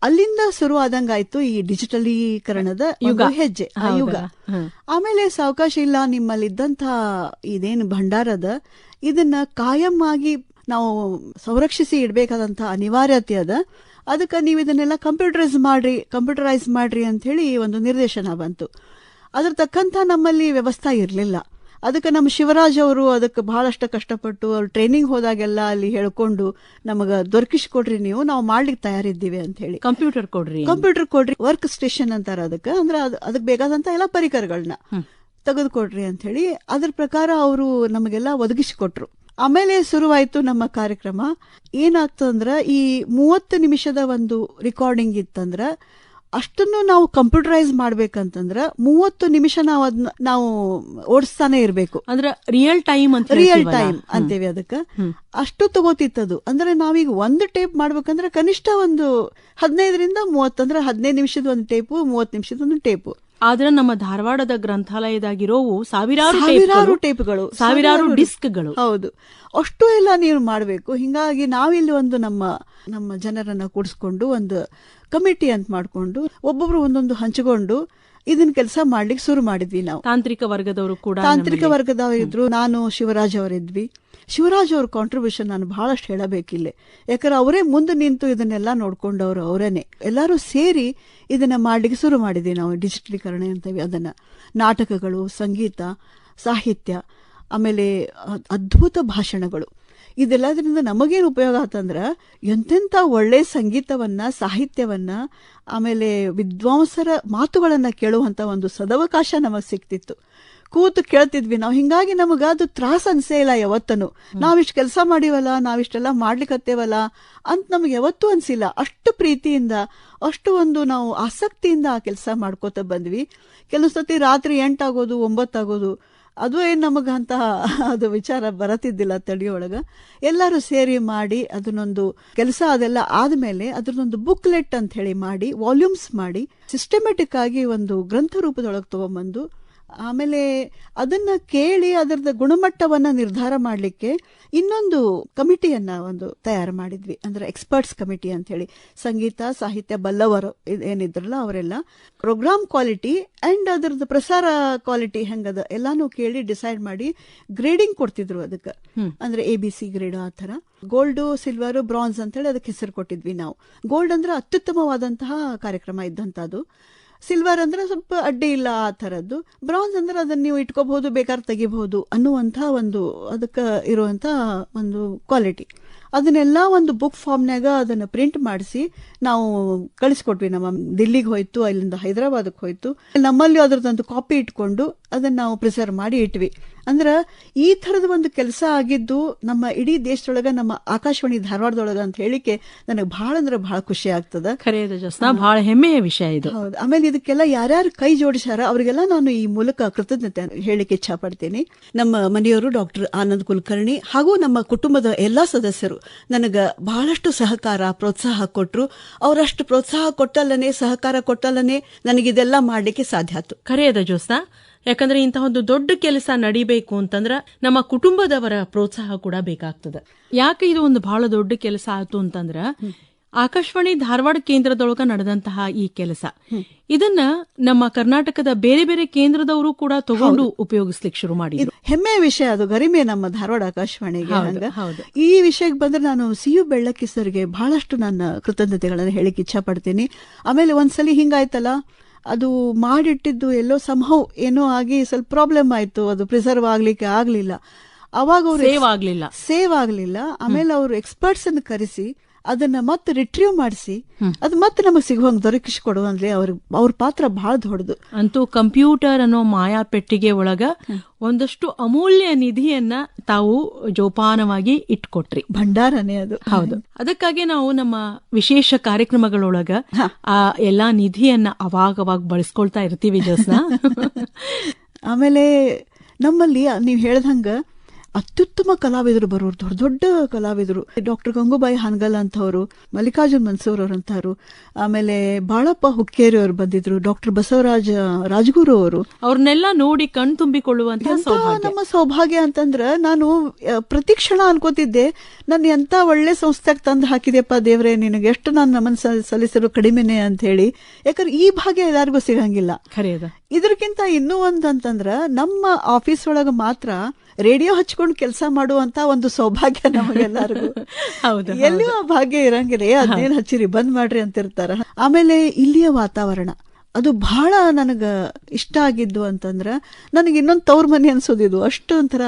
ಅಲ್ಲಿಂದ ಶುರು ಆದಂಗಾಯ್ತು ಈ ಡಿಜಿಟಲೀಕರಣದ ಹೆಜ್ಜೆ, ಯುಗ. ಆಮೇಲೆ ಸಾವಕಾಶ ಇಲ್ಲ, ನಿಮ್ಮಲ್ಲಿದ್ದಂತಹ ಇದೇನು ಭಂಡಾರದ ಇದನ್ನ ಕಾಯಂ ಆಗಿ ನಾವು ಸಂರಕ್ಷಿಸಿ ಇಡಬೇಕಾದಂತಹ ಅನಿವಾರ್ಯತೆ ಅದ. ಅದಕ್ಕೆ ನೀವು ಇದನ್ನೆಲ್ಲ ಕಂಪ್ಯೂಟರೈಸ್ ಮಾಡ್ರಿ ಅಂತ ಹೇಳಿ ಒಂದು ನಿರ್ದೇಶನ ಬಂತು. ಅದ್ರ ತಕ್ಕಂತ ನಮ್ಮಲ್ಲಿ ವ್ಯವಸ್ಥೆ ಇರಲಿಲ್ಲ. ಅದಕ್ಕೆ ನಮ್ಮ ಶಿವರಾಜ್ ಅವರು ಅದಕ್ಕೆ ಬಹಳಷ್ಟು ಕಷ್ಟಪಟ್ಟು ಅವ್ರು ಟ್ರೈನಿಂಗ್ ಹೋದಾಗೆಲ್ಲ ಅಲ್ಲಿ ಹೇಳ್ಕೊಂಡು ನಮಗ ದೊರಕಿಸ್ಕೊಡ್ರಿ ನೀವು, ನಾವು ಮಾಡ್ಲಿಕ್ಕೆ ತಯಾರಿದ್ದೀವಿ ಅಂತ ಹೇಳಿ. ಕಂಪ್ಯೂಟರ್ ಕೊಡ್ರಿ, ವರ್ಕ್ ಸ್ಟೇಷನ್ ಅಂತಾರ ಅದಕ್ಕೆ, ಅಂದ್ರೆ ಅದಕ್ಕೆ ಬೇಕಾದಂತ ಎಲ್ಲ ಪರಿಕರಗಳನ್ನ ತೆಗೆದುಕೊಡ್ರಿ ಅಂತ ಹೇಳಿ ಅದ್ರ ಪ್ರಕಾರ ಅವರು ನಮಗೆಲ್ಲ ಒದಗಿಸಿಕೊಟ್ರು. ಆಮೇಲೆ ಶುರುವಾಯ್ತು ನಮ್ಮ ಕಾರ್ಯಕ್ರಮ. ಏನಾಗ್ತದಂದ್ರ ಈ 30 ನಿಮಿಷದ ಒಂದು ರೆಕಾರ್ಡಿಂಗ್ ಇತ್ತಂದ್ರ ಅಷ್ಟನ್ನು ನಾವು ಕಂಪ್ಯೂಟರೈಸ್ ಮಾಡ್ಬೇಕಂತಂದ್ರ 30 ನಿಮಿಷ ನಾವು ಓಡಿಸ್ತಾನೆ ಇರ್ಬೇಕು. ಅಂದ್ರೆ ರಿಯಲ್ ಟೈಮ್ ಅಂತೇವಿ. ಅದಕ್ಕೆ ಅಷ್ಟು ತಗೋತಿತ್ತದು. ಅಂದ್ರೆ ನಾವೀಗ ಒಂದು ಟೇಪ್ ಮಾಡ್ಬೇಕಂದ್ರೆ ಕನಿಷ್ಠ ಒಂದು 15ರಿಂದ 30, ಅಂದ್ರೆ 15 ನಿಮಿಷದ ಒಂದು ಟೇಪು, 30 ನಿಮಿಷದ ಒಂದು ಟೇಪು. ಆದ್ರೆ ನಮ್ಮ ಧಾರವಾಡದ ಗ್ರಂಥಾಲಯದಾಗಿರೋವು ಸಾವಿರಾರು ಟೇಪ್ಗಳು, ಸಾವಿರಾರು ಡಿಸ್ಕ್ಗಳು. ಹೌದು, ಅಷ್ಟು ಎಲ್ಲ ನೀವು ಮಾಡಬೇಕು. ಹಿಂಗಾಗಿ ನಾವಿಲ್ಲಿ ಒಂದು ನಮ್ಮ ಜನರನ್ನ ಕೂಡಿಸ್ಕೊಂಡು ಒಂದು ಕಮಿಟಿ ಅಂತ ಮಾಡ್ಕೊಂಡು ಒಬ್ಬೊಬ್ರು ಒಂದೊಂದು ಹಂಚಿಕೊಂಡು ಇದನ್ನ ಕೆಲಸ ಮಾಡ್ಲಿಕ್ಕೆ ಶುರು ಮಾಡಿದ್ವಿ ನಾವು. ತಾಂತ್ರಿಕ ವರ್ಗದವರಿದ್ರು, ನಾನು ಶಿವರಾಜ್ ಅವರಿದ್ವಿ. ಶಿವರಾಜ್ ಅವ್ರ ಕಾಂಟ್ರಿಬ್ಯೂಷನ್ ನಾನು ಬಹಳಷ್ಟು ಹೇಳಬೇಕಿಲ್ಲ, ಯಾಕಂದ್ರೆ ಅವರೇ ಮುಂದೆ ನಿಂತು ಇದನ್ನೆಲ್ಲ ನೋಡ್ಕೊಂಡವ್ರು ಅವರೇನೆ. ಎಲ್ಲರೂ ಸೇರಿ ಇದನ್ನ ಮಾಡ್ಲಿಕ್ಕೆ ಶುರು ಮಾಡಿದ್ವಿ ನಾವು. ಡಿಜಿಟಲೀಕರಣ ಅಂತೇವಿ ಅದನ್ನ. ನಾಟಕಗಳು, ಸಂಗೀತ, ಸಾಹಿತ್ಯ, ಆಮೇಲೆ ಅದ್ಭುತ ಭಾಷಣಗಳು. ಇದೆಲ್ಲದರಿಂದ ನಮಗೇನು ಉಪಯೋಗ ಆತಂದ್ರ ಎಂತೆಂಥ ಒಳ್ಳೆ ಸಂಗೀತವನ್ನ, ಸಾಹಿತ್ಯವನ್ನ, ಆಮೇಲೆ ವಿದ್ವಾಂಸರ ಮಾತುಗಳನ್ನ ಕೇಳುವಂತ ಒಂದು ಸದವಕಾಶ ನಮಗ್ ಸಿಕ್ತಿತ್ತು. ಕೂತು ಕೇಳ್ತಿದ್ವಿ ನಾವು. ಹಿಂಗಾಗಿ ನಮಗ ಅದು ತ್ರಾಸ ಅನ್ಸೇ ಇಲ್ಲ ಯಾವತ್ತನು. ನಾವಿಷ್ಟು ಕೆಲಸ ಮಾಡಿವಲ್ಲ, ನಾವಿಷ್ಟೆಲ್ಲ ಮಾಡ್ಲಿಕ್ಕತ್ತೇವಲ್ಲ ಅಂತ ನಮ್ಗೆ ಯಾವತ್ತೂ ಅನ್ಸಿಲ್ಲ. ಅಷ್ಟು ಪ್ರೀತಿಯಿಂದ, ಅಷ್ಟು ಒಂದು ನಾವು ಆಸಕ್ತಿಯಿಂದ ಆ ಕೆಲಸ ಮಾಡ್ಕೋತ ಬಂದ್ವಿ. ಕೆಲವು ಸತಿ ರಾತ್ರಿ 8 ಆಗೋದು, 9 ಆಗೋದು, ಅದು ಏನು ನಮಗಂತ ಅದು ವಿಚಾರ ಬರತಿದ್ದಿಲ್ಲ ತಡಿಯೊಳಗ. ಎಲ್ಲರೂ ಸೇರಿ ಮಾಡಿ ಅದನ್ನೊಂದು ಕೆಲಸ ಅದೆಲ್ಲ ಆದ್ಮೇಲೆ ಅದ್ರದೊಂದು ಬುಕ್ಲೆಟ್ ಅಂತ ಹೇಳಿ ಮಾಡಿ, ವಾಲ್ಯೂಮ್ಸ್ ಮಾಡಿ, ಸಿಸ್ಟಮೆಟಿಕ್ ಆಗಿ ಒಂದು ಗ್ರಂಥ ರೂಪದೊಳಗೆ ತಗೊಂಡ್ಬಂದು, ಆಮೇಲೆ ಅದನ್ನ ಕೇಳಿ ಅದರದ ಗುಣಮಟ್ಟವನ್ನ ನಿರ್ಧಾರ ಮಾಡಲಿಕ್ಕೆ ಇನ್ನೊಂದು ಕಮಿಟಿಯನ್ನ ಒಂದು ತಯಾರು ಮಾಡಿದ್ವಿ. ಅಂದ್ರೆ ಎಕ್ಸ್ಪರ್ಟ್ಸ್ ಕಮಿಟಿ ಅಂತ ಹೇಳಿ. ಸಂಗೀತ, ಸಾಹಿತ್ಯ ಬಲ್ಲವರು ಏನಿದ್ರಲ್ಲ ಅವರೆಲ್ಲ ಪ್ರೋಗ್ರಾಮ್ ಕ್ವಾಲಿಟಿ ಅಂಡ್ ಅದರದ್ದು ಪ್ರಸಾರ ಕ್ವಾಲಿಟಿ ಹೆಂಗದ ಎಲ್ಲಾನು ಕೇಳಿ ಡಿಸೈಡ್ ಮಾಡಿ ಗ್ರೇಡಿಂಗ್ ಕೊಡ್ತಿದ್ರು ಅದಕ್ಕೆ. ಅಂದ್ರೆ ABC ಗ್ರೇಡ್, ಆ ತರ. ಗೋಲ್ಡ್, ಸಿಲ್ವರ್, ಬ್ರಾನ್ಸ್ ಅಂತ ಹೇಳಿ ಅದಕ್ಕೆ ಹೆಸರು ಕೊಟ್ಟಿದ್ವಿ ನಾವು. ಗೋಲ್ಡ್ ಅಂದ್ರೆ ಅತ್ಯುತ್ತಮವಾದಂತಹ ಕಾರ್ಯಕ್ರಮ ಇದ್ದಂತದ್ದು. ಸಿಲ್ವರ್ ಅಂದ್ರೆ ಸ್ವಲ್ಪ ಅಡ್ಡಿ ಇಲ್ಲ ಆ ಥರದ್ದು. ಬ್ರಾನ್ಸ್ ಅಂದ್ರೆ ಅದನ್ನ ನೀವು ಇಟ್ಕೋಬಹುದು, ಬೇಕಾದ್ರೆ ತೆಗಿಬಹುದು ಅನ್ನುವಂಥ ಒಂದು ಅದಕ್ಕೆ ಇರುವಂತ ಒಂದು ಕ್ವಾಲಿಟಿ. ಅದನ್ನೆಲ್ಲ ಒಂದು ಬುಕ್ ಫಾರ್ಮ್ನಾಗ ಅದನ್ನ ಪ್ರಿಂಟ್ ಮಾಡಿಸಿ ನಾವು ಕಳಿಸ್ಕೊಟ್ವಿ. ನಮ್ಮ ದಿಲ್ಲಿಗೆ ಹೋಯ್ತು, ಅಲ್ಲಿಂದ ಹೈದರಾಬಾದಕ್ಕೆ ಹೋಯ್ತು. ನಮ್ಮಲ್ಲಿ ಅದ್ರದ್ದೊಂದು ಕಾಪಿ ಇಟ್ಕೊಂಡು ಅದನ್ನ ನಾವು ಪ್ರಿಸರ್ವ್ ಮಾಡಿ ಇಟ್ವಿ. ಅಂದ್ರ ಈ ತರದ ಒಂದು ಕೆಲಸ ಆಗಿದ್ದು ನಮ್ಮ ಇಡೀ ದೇಶದೊಳಗ, ನಮ್ಮ ಆಕಾಶವಾಣಿ ಧಾರವಾಡದೊಳಗ ಅಂತ ಹೇಳಿಕೆ ನನಗೆ ಬಹಳ ಅಂದ್ರೆ ಬಹಳ ಖುಷಿ ಆಗ್ತದ. ಬಹಳ ಹೆಮ್ಮೆಯ ವಿಷಯ ಇದು. ಹೌದು. ಆಮೇಲೆ ಇದಕ್ಕೆಲ್ಲ ಯಾರ್ಯಾರು ಕೈ ಜೋಡಿಸ್ಯಾರ ಅವರಿಗೆಲ್ಲ ನಾನು ಈ ಮೂಲಕ ಕೃತಜ್ಞತೆ ಹೇಳಿಕೆ ಇಚ್ಛಾ ಪಡ್ತೇನೆ. ನಮ್ಮ ಮನೆಯವರು ಡಾಕ್ಟರ್ ಆನಂದ್ ಕುಲಕರ್ಣಿ ಹಾಗೂ ನಮ್ಮ ಕುಟುಂಬದ ಎಲ್ಲಾ ಸದಸ್ಯರು ನನಗ ಬಹಳಷ್ಟು ಸಹಕಾರ, ಪ್ರೋತ್ಸಾಹ ಕೊಟ್ರು. ಅವರಷ್ಟು ಪ್ರೋತ್ಸಾಹ ಕೊಟ್ಟಲ್ಲನೆ, ಸಹಕಾರ ಕೊಟ್ಟಲ್ಲನೆ ನನಗಿದೆಲ್ಲ ಮಾಡ್ಲಿಕ್ಕೆ ಸಾಧ್ಯ ಆಯ್ತು. ಖರೆಯದ ಜ್ಯೋತ್ಸ್ನಾ, ಯಾಕಂದ್ರೆ ಇಂತಹ ಒಂದು ದೊಡ್ಡ ಕೆಲಸ ನಡಿಬೇಕು ಅಂತಂದ್ರ ನಮ್ಮ ಕುಟುಂಬದವರ ಪ್ರೋತ್ಸಾಹ ಕೂಡ ಬೇಕಾಗ್ತದೆ. ಯಾಕೆ ಇದು ಒಂದು ಬಹಳ ದೊಡ್ಡ ಕೆಲಸ ಆಯ್ತು ಅಂತಂದ್ರ, ಆಕಾಶವಾಣಿ ಧಾರವಾಡ ಕೇಂದ್ರದೊಳಗ ನಡೆದಂತಹ ಈ ಕೆಲಸ ಇದನ್ನ ನಮ್ಮ ಕರ್ನಾಟಕದ ಬೇರೆ ಬೇರೆ ಕೇಂದ್ರದವರು ಕೂಡ ತಗೊಂಡು ಉಪಯೋಗಿಸ್ಲಿಕ್ಕೆ ಶುರು ಮಾಡಿದ್ರು. ಹೆಮ್ಮೆಯ ವಿಷಯ ಅದು, ಗರಿಮೆ ನಮ್ಮ ಧಾರವಾಡ ಆಕಾಶವಾಣಿಗೆ. ಈ ವಿಷಯಕ್ಕೆ ಬಂದ್ರೆ ನಾನು CU ಬೆಳ್ಳಕ್ಕಿ ಸರ್ಗೆ ಬಹಳಷ್ಟು ನನ್ನ ಕೃತಜ್ಞತೆಗಳನ್ನು ಹೇಳಿಕ್ಕೆ ಇಚ್ಛಾ ಪಡ್ತೀನಿ. ಆಮೇಲೆ ಒಂದ್ಸಲಿ ಹಿಂಗಾಯ್ತಲ್ಲ, ಅದು ಮಾಡಿಟ್ಟಿದ್ದು ಎಲ್ಲೋ ಸಂಹವ್ ಏನೋ ಆಗಿ ಸ್ವಲ್ಪ ಪ್ರಾಬ್ಲಮ್ ಆಯ್ತು, ಅದು ಪ್ರಿಸರ್ವ್ ಆಗ್ಲಿಕ್ಕೆ ಆಗ್ಲಿಲ್ಲ. ಅವಾಗ ಅವರು ಸೇವ್ ಆಗ್ಲಿಲ್ಲ. ಆಮೇಲೆ ಅವರು ಎಕ್ಸ್ಪರ್ಟ್ಸ್ ಅನ್ನು ಕರೆಸಿ ಅದನ್ನ ಮತ್ತೆ ರಿಟ್ರೀವ್ ಮಾಡಿಸಿ ಅದು ಮತ್ತೆ ನಮಗೆ ಸಿಗುವಂಗ್ ದೊರಕಿಸಿಕೊಡುವಂದ್ರೆ ಅವ್ರ ಪಾತ್ರ ಬಹಳ ದೊಡ್ಡದು. ಅಂತೂ ಕಂಪ್ಯೂಟರ್ ಅನ್ನೋ ಮಾಯಾ ಪೆಟ್ಟಿಗೆ ಒಳಗ ಒಂದಷ್ಟು ಅಮೂಲ್ಯ ನಿಧಿಯನ್ನ ತಾವು ಜೋಪಾನವಾಗಿ ಇಟ್ಕೊಟ್ರಿ. ಭಂಡಾರನೇ ಅದು. ಹೌದು. ಅದಕ್ಕಾಗಿ ನಾವು ನಮ್ಮ ವಿಶೇಷ ಕಾರ್ಯಕ್ರಮಗಳೊಳಗ ಆ ಎಲ್ಲಾ ನಿಧಿಯನ್ನ ಅವಾಗವಾಗ ಬಳಸ್ಕೊಳ್ತಾ ಇರ್ತೀವಿ ಜ್ಯೋತ್ಸ್ನಾ. ಆಮೇಲೆ ನಮ್ಮಲ್ಲಿ ನೀವು ಹೇಳ್ದಂಗ ಅತ್ಯುತ್ತಮ ಕಲಾವಿದರು ಬರೋರು, ದೊಡ್ಡ ದೊಡ್ಡ ಕಲಾವಿದರು. ಡಾಕ್ಟರ್ ಗಂಗೂಬಾಯಿ ಹಾನಗಲ್ ಅಂತವರು, ಮಲ್ಲಿಕಾರ್ಜುನ್ ಮನ್ಸೂರ್ ಅವರಂತವರು, ಆಮೇಲೆ ಬಾಳಪ್ಪ ಹುಕ್ಕೇರಿ ಅವರು ಬಂದಿದ್ರು, ಡಾಕ್ಟರ್ ಬಸವರಾಜ ರಾಜಗುರು ಅವರು. ಅವ್ರನ್ನೆಲ್ಲ ನೋಡಿ ಕಣ್ ತುಂಬಿಕೊಳ್ಳುವಂತ ನಮ್ಮ ಸೌಭಾಗ್ಯ ಅಂತಂದ್ರ ನಾನು ಪ್ರತಿಕ್ಷಣ ಅನ್ಕೋತಿದ್ದೆ, ನನ್ನ ಎಂತ ಒಳ್ಳೆ ಸಂಸ್ಥೆಗೆ ತಂದು ಹಾಕಿದೆಪ್ಪ ದೇವ್ರೆ, ನಿನಗೆ ಎಷ್ಟು ನಾನು ನಮನ್ ಸಲ್ಲಿಸಿರೋ ಕಡಿಮೆನೆ ಅಂತ ಹೇಳಿ. ಯಾಕಂದ್ರೆ ಈ ಭಾಗ್ಯ ಎಲ್ಲರಿಗೂ ಸಿಗಂಗಿಲ್ಲ. ಇದಕ್ಕಿಂತ ಇನ್ನೂ ಒಂದಂತಂದ್ರ ನಮ್ಮ ಆಫೀಸ್ ಒಳಗ ಮಾತ್ರ ರೇಡಿಯೋ ಹಚ್ಕೊಂಡು ಕೆಲಸ ಮಾಡುವಂತ ಒಂದು ಸೌಭಾಗ್ಯ ನಮಗೆಲ್ಲರಿಗೂ. ಎಲ್ಲಿಯೂ ಆ ಭಾಗ್ಯ ಇರಂಗಿಲ್ಲ. ಅದೇನ್ ಹಚ್ಚಿರಿ, ಬಂದ್ ಮಾಡ್ರಿ ಅಂತಿರ್ತಾರ. ಆಮೇಲೆ ಇಲ್ಲಿಯ ವಾತಾವರಣ ಅದು ಬಹಳ ನನಗ ಇಷ್ಟ ಆಗಿದ್ದು ಅಂತಂದ್ರ ನನಗೆ ಇನ್ನೊಂದು ತವ್ರ ಮನೆ ಅನ್ಸೋದಿದು. ಅಷ್ಟು ಒಂಥರ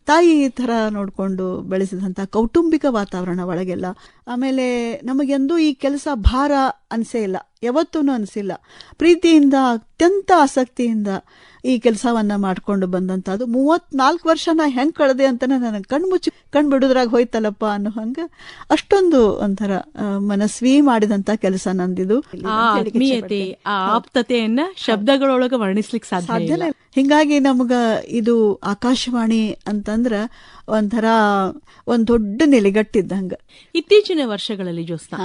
ತಾಯಿ ತರ ನೋಡ್ಕೊಂಡು ಬೆಳೆಸಿದಂತ ಕೌಟುಂಬಿಕ ವಾತಾವರಣ ಒಳಗೆಲ್ಲ. ಆಮೇಲೆ ನಮಗೆಂದೂ ಈ ಕೆಲಸ ಭಾರ ಅನ್ಸೇ ಇಲ್ಲ, ಯಾವತ್ತೂ ಅನಿಸಿಲ್ಲ. ಪ್ರೀತಿಯಿಂದ ಅತ್ಯಂತ ಆಸಕ್ತಿಯಿಂದ ಈ ಕೆಲಸವನ್ನ ಮಾಡ್ಕೊಂಡು ಬಂದಂತದ್ದು. 34 ವರ್ಷ ನಾ ಹೆಂಗ್ ಕಳೆದೆ ಅಂತ ನನಗೆ ಕಣ್ ಬಿಡುದ್ರಾಗ ಹೋಯ್ತಲ್ಲಪ್ಪ ಅನ್ನೋ ಹಂಗ ಅಷ್ಟೊಂದು ಒಂಥರ ಮನಸ್ವಿ ಮಾಡಿದಂತ ಕೆಲಸ ನಂದಿದು. ಆತ್ಮೀಯತೆ, ಆ ಆಪ್ತತೆಯನ್ನ ಶಬ್ದಗಳೊಳಗ ವರ್ಣಿಸ್ಲಿಕ್ಕೆ ಸಾಧ್ಯ. ಹಿಂಗಾಗಿ ನಮಗ ಇದು ಆಕಾಶವಾಣಿ ಅಂತಂದ್ರ ಒಂಥರ ಒಂದ್ ದೊಡ್ಡ ನೆಲೆಗಟ್ಟಿದ್ದಂಗ. ಇತ್ತೀಚಿನ ವರ್ಷಗಳಲ್ಲಿ ಜ್ಯೋತ್ಸ್ನಾ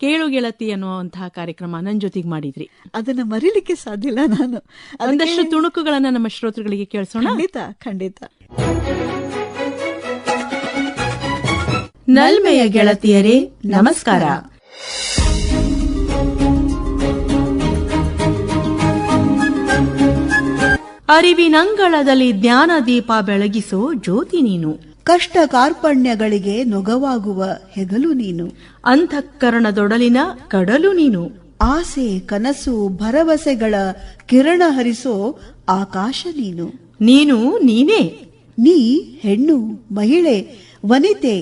ಕೇಳು ಗೆಳತಿ ಅನ್ನುವಂತಹ ಕಾರ್ಯಕ್ರಮ ನನ್ ಜೊತೆಗೆ ಮಾಡಿದ್ರಿ. ಅದನ್ನ ಮರಿಲಿಕ್ಕೆ ಸಾಧ್ಯ ಇಲ್ಲ. ನಾನು ಒಂದಷ್ಟು ತುಣುಕುಗಳನ್ನ ನಮ್ಮ ಶ್ರೋತೃಗಳಿಗೆ ಕೇಳಿಸೋಣ. ಖಂಡಿತ. ನಲ್ಮೆಯ ಗೆಳತಿಯರೇ ನಮಸ್ಕಾರ. ಅರಿವಿನಂಗಳದಲ್ಲಿ ಜ್ಞಾನ ದೀಪ ಬೆಳಗಿಸೋ ಜ್ಯೋತಿ ನೀನು. ಕಷ್ಟ ಕಾರ್ಪಣ್ಯಗಳಿಗೆ ನೊಗವಾಗುವ ಹೆಗಲು ನೀನು. ಅಂತಃಕರಣದೊಡಲಿನ ಕಡಲು ನೀನು. ಆಸೆ ಕನಸು ಭರವಸೆಗಳ ಕಿರಣ ಹರಿಸೋ ಆಕಾಶ ನೀನು. ನೀನು ನೀನೇ. ನೀ ಹೆಣ್ಣು, ಮಹಿಳೆ, ವನಿತೆ.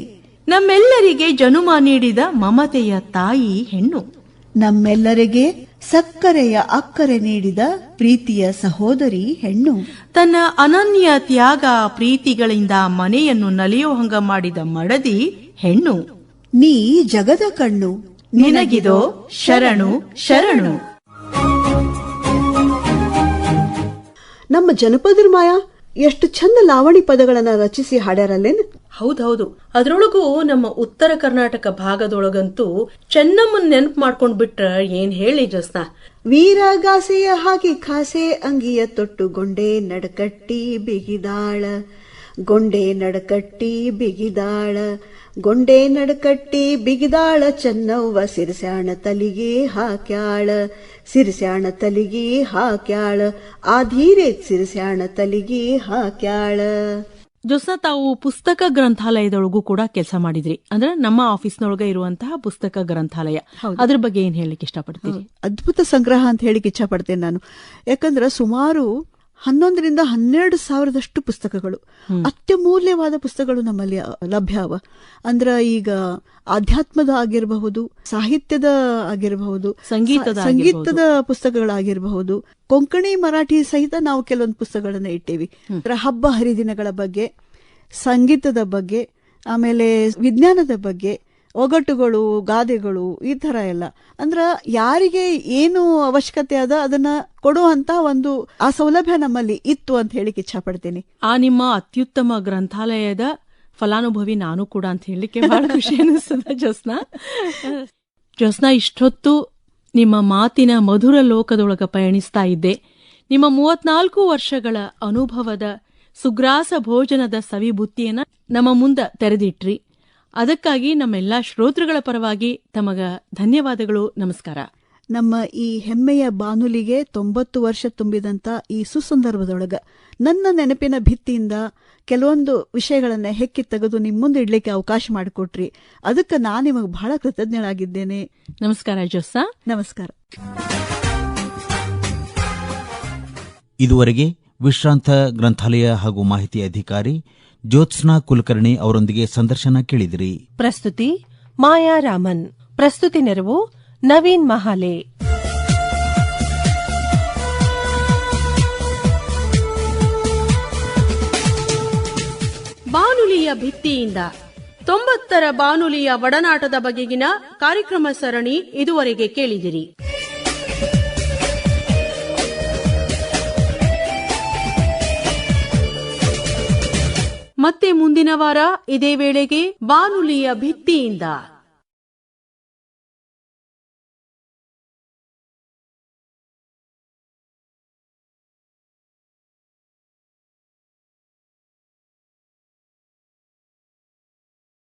ನಮ್ಮೆಲ್ಲರಿಗೆ ಜನುಮ ನೀಡಿದ ಮಮತೆಯ ತಾಯಿ ಹೆಣ್ಣು. ನಮ್ಮೆಲ್ಲರಿಗೆ ಸಕ್ಕರೆಯ ಅಕ್ಕರೆ ನೀಡಿದ ಪ್ರೀತಿಯ ಸಹೋದರಿ ಹೆಣ್ಣು. ತನ್ನ ಅನನ್ಯ ತ್ಯಾಗ ಪ್ರೀತಿಗಳಿಂದ ಮನೆಯನ್ನು ನಲಿಯೋ ಹಂಗ ಮಾಡಿದ ಮಡದಿ ಹೆಣ್ಣು. ನೀ ಜಗದ ಕಣ್ಣು, ನಿನಗಿದೋ ಶರಣು ಶರಣು. ನಮ್ಮ ಜನಪದರ ಮಾಯಾ ಎಷ್ಟು ಚಂದ ಲಾವಣಿ ಪದಗಳನ್ನ ರಚಿಸಿ ಹಾಡ್ಯಾರಲ್ಲೇನ್? ಹೌದೌದು. ಅದ್ರೊಳಗೂ ನಮ್ಮ ಉತ್ತರ ಕರ್ನಾಟಕ ಭಾಗದೊಳಗಂತೂ ಚೆನ್ನಮ್ಮನ್ ನೆನಪು ಮಾಡ್ಕೊಂಡ್ ಬಿಟ್ರ ಏನ್ ಹೇಳಿ ಜ್ಯೋತ್ಸ್ನಾ. ವೀರಗಾಸೆಯ ಹಾಕಿ ಖಾಸೆ ಅಂಗಿಯ ತೊಟ್ಟು ಗೊಂಡೆ ನಡಕಟ್ಟಿ ಬಿಗಿದಾಳ, ಗೊಂಡೆ ನಡಕಟ್ಟಿ ಬಿಗಿದಾಳ, ಗೊಂಡೆ ನಡಕಟ್ಟಿ ಬಿಗಿದಾಳ. ಚೆನ್ನವ್ವ ಸಿರಿಸ್ಯಾಣ ತಲಿಗೆ ಹಾಕ್ಯಾಳ, ಸಿರಿಸ್ಯಾಣ ತಲಿಗೆ ಹಾಕ್ಯಾಳ. ಆಧೀರೆ ಸಿರಿಸ್ಯಾಣ ತಲಿಗೆ ಹಾಕ್ಯಾಳ. ಜ್ಯೋತ್ಸ್ನಾ, ತಾವು ಪುಸ್ತಕ ಗ್ರಂಥಾಲಯದೊಳಗೂ ಕೂಡ ಕೆಲಸ ಮಾಡಿದ್ರಿ. ಅಂದ್ರೆ ನಮ್ಮ ಆಫೀಸ್ನೊಳಗ ಇರುವಂತಹ ಪುಸ್ತಕ ಗ್ರಂಥಾಲಯ, ಅದ್ರ ಬಗ್ಗೆ ಏನ್ ಹೇಳಿಕ್ ಇಷ್ಟಪಡ್ತೀರಿ? ಅದ್ಭುತ ಸಂಗ್ರಹ ಅಂತ ಹೇಳಿಕ್ ಇಚ್ಛ ಪಡ್ತೇನೆ ನಾನು. ಯಾಕಂದ್ರೆ ಸುಮಾರು 11ರಿಂದ 12,000 ಪುಸ್ತಕಗಳು, ಅತ್ಯಮೂಲ್ಯವಾದ ಪುಸ್ತಕಗಳು ನಮ್ಮಲ್ಲಿ ಲಭ್ಯ ಅವ. ಅಂದ್ರ ಈಗ ಆಧ್ಯಾತ್ಮದ ಆಗಿರಬಹುದು, ಸಾಹಿತ್ಯದ ಆಗಿರಬಹುದು, ಸಂಗೀತದ ಪುಸ್ತಕಗಳಾಗಿರಬಹುದು, ಕೊಂಕಣಿ ಮರಾಠಿ ಸಹಿತ ನಾವು ಕೆಲವೊಂದು ಪುಸ್ತಕಗಳನ್ನ ಇಟ್ಟೇವಿ. ಹಬ್ಬ ಹರಿದಿನಗಳ ಬಗ್ಗೆ, ಸಂಗೀತದ ಬಗ್ಗೆ, ಆಮೇಲೆ ವಿಜ್ಞಾನದ ಬಗ್ಗೆ, ಒಗಟುಗಳು, ಗಾದೆಗಳು, ಈ ತರ ಎಲ್ಲ. ಅಂದ್ರ ಯಾರಿಗೆ ಏನು ಅವಶ್ಯಕತೆ ಅದ ಅದನ್ನ ಕೊಡುವಂತ ಒಂದು ಆ ಸೌಲಭ್ಯ ನಮ್ಮಲ್ಲಿ ಇತ್ತು ಅಂತ ಹೇಳಿಕ್ ಇಚ್ಛಾ ಪಡ್ತೀನಿ. ಆ ನಿಮ್ಮ ಅತ್ಯುತ್ತಮ ಗ್ರಂಥಾಲಯದ ಫಲಾನುಭವಿ ನಾನು ಕೂಡ ಅಂತ ಹೇಳಲಿಕ್ಕೆ ಬಹಳ ಖುಷಿ ಅನಿಸ್ತದ ಜ್ಯೋತ್ಸ್ನಾ. ಜ್ಯೋತ್ಸ್ನಾ, ಇಷ್ಟೊತ್ತು ನಿಮ್ಮ ಮಾತಿನ ಮಧುರ ಲೋಕದೊಳಗ ಪಯಣಿಸ್ತಾ ಇದ್ದೆ. ನಿಮ್ಮ 34 ವರ್ಷಗಳ ಅನುಭವದ ಸುಗ್ರಾಸ ಭೋಜನದ ಸವಿಬುತ್ತಿಯನ್ನ ನಮ್ಮ ಮುಂದ ತೆರೆದಿಟ್ರಿ. ಅದಕ್ಕಾಗಿ ನಮ್ಮೆಲ್ಲಾ ಶ್ರೋತೃಗಳ ಪರವಾಗಿ ತಮಗ ಧನ್ಯವಾದಗಳು, ನಮಸ್ಕಾರ. ನಮ್ಮ ಈ ಹೆಮ್ಮೆಯ ಬಾನುಲಿಗೆ 90 ವರ್ಷ ತುಂಬಿದಂತ ಈ ಸುಸಂದರ್ಭದೊಳಗ ನನ್ನ ನೆನಪಿನ ಭಿತ್ತಿಯಿಂದ ಕೆಲವೊಂದು ವಿಷಯಗಳನ್ನ ಹೆಕ್ಕಿ ತೆಗೆದು ನಿಮ್ಮ ಮುಂದೆ ಇಡ್ಲಿಕ್ಕೆ ಅವಕಾಶ ಮಾಡಿಕೊಟ್ರಿ. ಅದಕ್ಕೆ ನಾನು ನಿಮಗೆ ಬಹಳ ಕೃತಜ್ಞಳಾಗಿದ್ದೇನೆ. ನಮಸ್ಕಾರ ಜ್ಯೋತ್ಸ್ನಾ. ನಮಸ್ಕಾರ. ಇದುವರೆಗೆ ವಿಶ್ರಾಂತ ಗ್ರಂಥಾಲಯ ಹಾಗೂ ಮಾಹಿತಿ ಅಧಿಕಾರಿ ಜ್ಯೋತ್ಸ್ನಾ ಕುಲಕರ್ಣಿ ಅವರೊಂದಿಗೆ ಸಂದರ್ಶನ ಕೇಳಿದಿರಿ. ಪ್ರಸ್ತುತಿ ಮಾಯಾ ರಾಮನ್. ಪ್ರಸ್ತುತಿ ನೆರವು ನವೀನ್ ಮಹಾಲೆ. ಬಾನುಲಿಯ ಭಿತ್ತಿಯಿಂದ 90ರ ಬಾನುಲಿಯ ಒಡನಾಟದ ಬಗೆಗಿನ ಕಾರ್ಯಕ್ರಮ ಸರಣಿ ಇದುವರೆಗೆ ಕೇಳಿದಿರಿ. ಮತ್ತೆ ಮುಂದಿನ ವಾರ ಇದೇ ವೇಳೆಗೆ ಬಾನುಲಿಯ ಭಿತ್ತಿಯಿಂದ